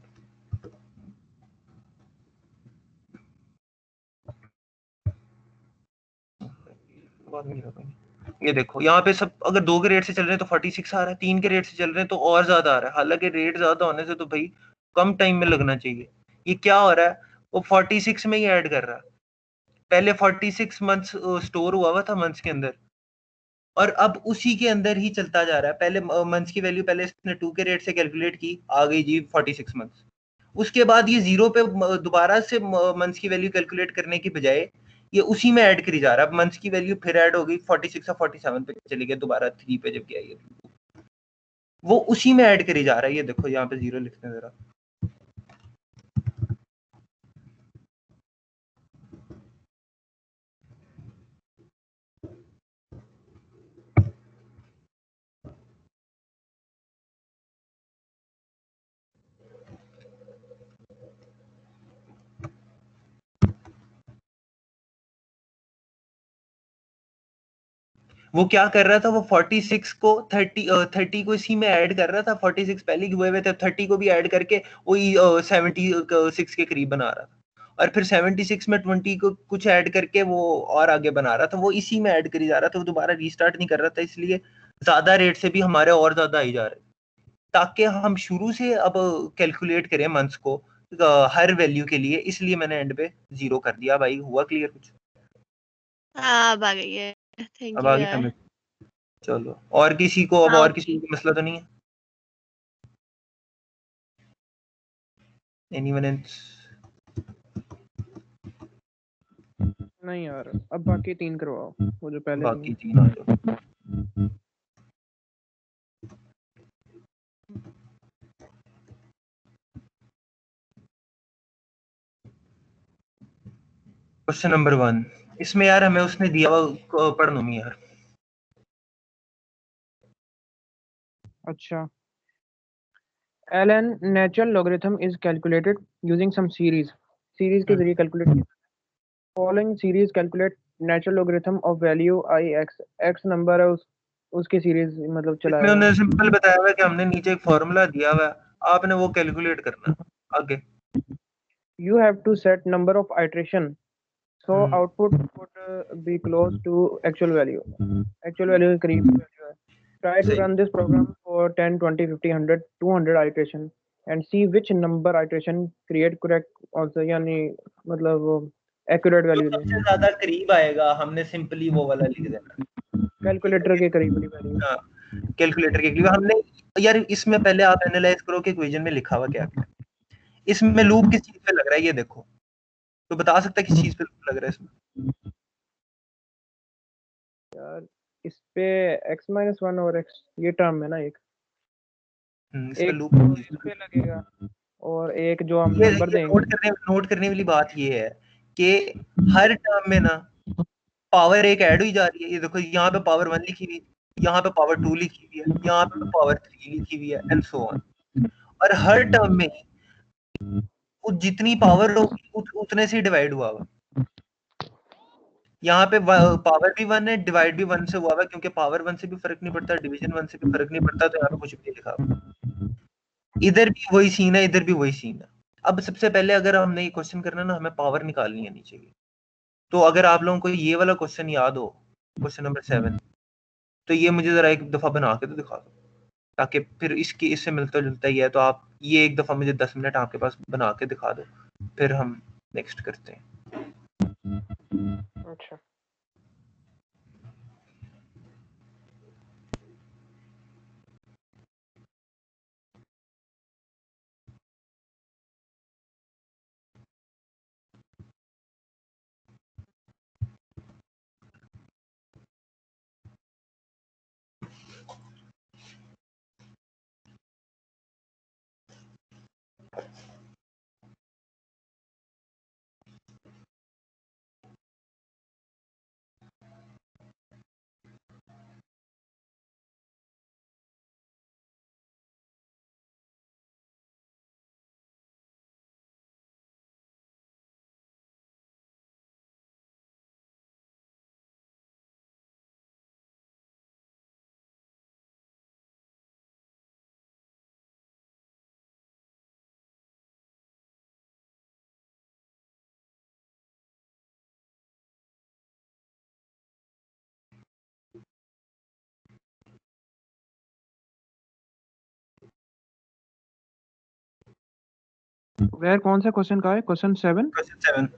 बाद में लगा पाएंगे। ये देखो यहाँ पे सब अगर 2 के रेट से चल रहे हैं तो 46 आ रहा है, 3 के रेट से चल रहे हैं तो और ज्यादा आ रहा है। हालांकि रेट ज्यादा होने से तो भाई कम टाइम में लगना चाहिए। ये क्या हो रहा है, वो 46 में ही ऐड कर रहा है। पहले 46 मंथ्स स्टोर हुआ था मंथ्स के अंदर, और अब उसी के अंदर ही चलता जा रहा है। पहले मंथ्स की वैल्यू पहले इसने 2 के रेट से कैलकुलेट की, आ गई जी 46 मंथ्स। उसके बाद ये जीरो पे दोबारा से मंथ्स की वैल्यू कैलकुलेट करने की बजाय ये उसी में ऐड करी जा रहा है। अब मंथ्स की वैल्यू फिर ऐड हो गई 46 और 47 पे चली गई, दोबारा 3 पे जब गया ये वो उसी में ऐड करी जा रहा है। ये देखो यहाँ पे जीरो लिखते हैं जरा। वो क्या कर रहा था, वो 46 को 30 को इसी में ऐड कर रहा था। 46 पहले ही हुए हुए थे, 30 को भी ऐड करके वही 76 के करीब बना रहा था, और फिर 76 में 20 को कुछ ऐड करके वो और आगे बना रहा था। वो इसी में ऐड करी जा रहा था, वो दोबारा रीस्टार्ट नहीं कर रहा था। इसलिए ज्यादा रेट से भी हमारे और ज्यादा आई जा रहे, ताकि हम शुरू से अब कैलकुलेट करें मंथ्स को हर वैल्यू के लिए। इसलिए मैंने एंड पे 0 कर दिया। भाई हुआ क्लियर कुछ? हाँ अब आ गई है। थैंक अब यू आगे यार। समझ। चलो, और किसी को, अब हाँ और किसी को मसला तो नहीं है? Anyone else? नहीं यार, अब बाकी 3 करवाओ, वो जो पहले बाकी 3 तीन आ जाओ। क्वेश्चन नंबर 1, इसमें यार हमें उसने दिया हुआ पढ़ लो यार। अच्छा, ln natural logarithm is calculated using some series के जरिए कैलकुलेट किया। Following series calculate natural logarithm of value I x number है उसकी सीरीज मतलब इसमें चलाया उन्होंने है। सिंपल बताया हुआ है कि हमने नीचे एक फॉर्मूला दिया हुआ है, आपने वो कैलकुलेट करना आगे। You have to set number of iteration so output would be close to actual value के करीब value है। Try to सही। run this program for 10 20 50 100 200 iteration and see which number iteration create correct also, यानी मतलब accurate जो value सबसे दे। ज्यादा करीब आएगा हमने सिंपली वो वाला लिख देना। कैलकुलेटर के करीब वाली वैल्यू। हाँ, कैलकुलेटर के लिए हमने यार, इसमें पहले आप एनालाइज करो कि इक्वेशन में लिखा हुआ क्या क्या है। इसमें लूप किस चीज पे लग रहा है ये देखो, तो बता सकता है किस चीज पे लूप लग रहा है इसमें? यार इस पे x-1 और x ये टर्म है ना, एक इसमें एक लूप तो इस पे लगेगा और एक जो हम ये नंबर देंगे। नोट करने वाली बात ये है कि हर टर्म में ना पावर एक ऐड हुई जा रही है। ये देखो यहाँ पे पावर 1 लिखी हुई है, यहाँ पे पावर 2 लिखी हुई है, यहाँ पे पावर 3 लिखी हुई है, एंड सो ऑन। और हर टर्म में वो जितनी पावर होगी उतने से डिवाइड हुआ हुआ। यहाँ पे पावर भी 1 है, डिवाइड भी 1 से हुआ हुआ, क्योंकि पावर 1 से भी फर्क नहीं पड़ता, डिवीजन 1 से भी फर्क नहीं पड़ता, तो यहाँ पे कुछ भी लिखा हुआ। इधर भी वही सीन है, इधर भी वही सीन है। अब सबसे पहले अगर हमने ये क्वेश्चन करना ना, हमें पावर निकालनी है नीचे की। तो अगर आप लोगों को ये वाला क्वेश्चन याद हो, क्वेश्चन नंबर 7, तो ये मुझे जरा एक दफा बना के तो दिखा दो, ताकि फिर इससे मिलता जुलता ही है। तो आप ये एक दफा मुझे 10 मिनट आपके पास बना के दिखा दो, फिर हम नेक्स्ट करते हैं। अच्छा वेयर कौन सा क्वेश्चन का है? क्वेश्चन 7 क्वेश्चन 7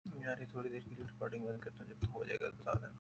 यार ये थोड़ी देर की रिकॉर्डिंग बंद करता हूँ, जब हो जाएगा तो बता देना।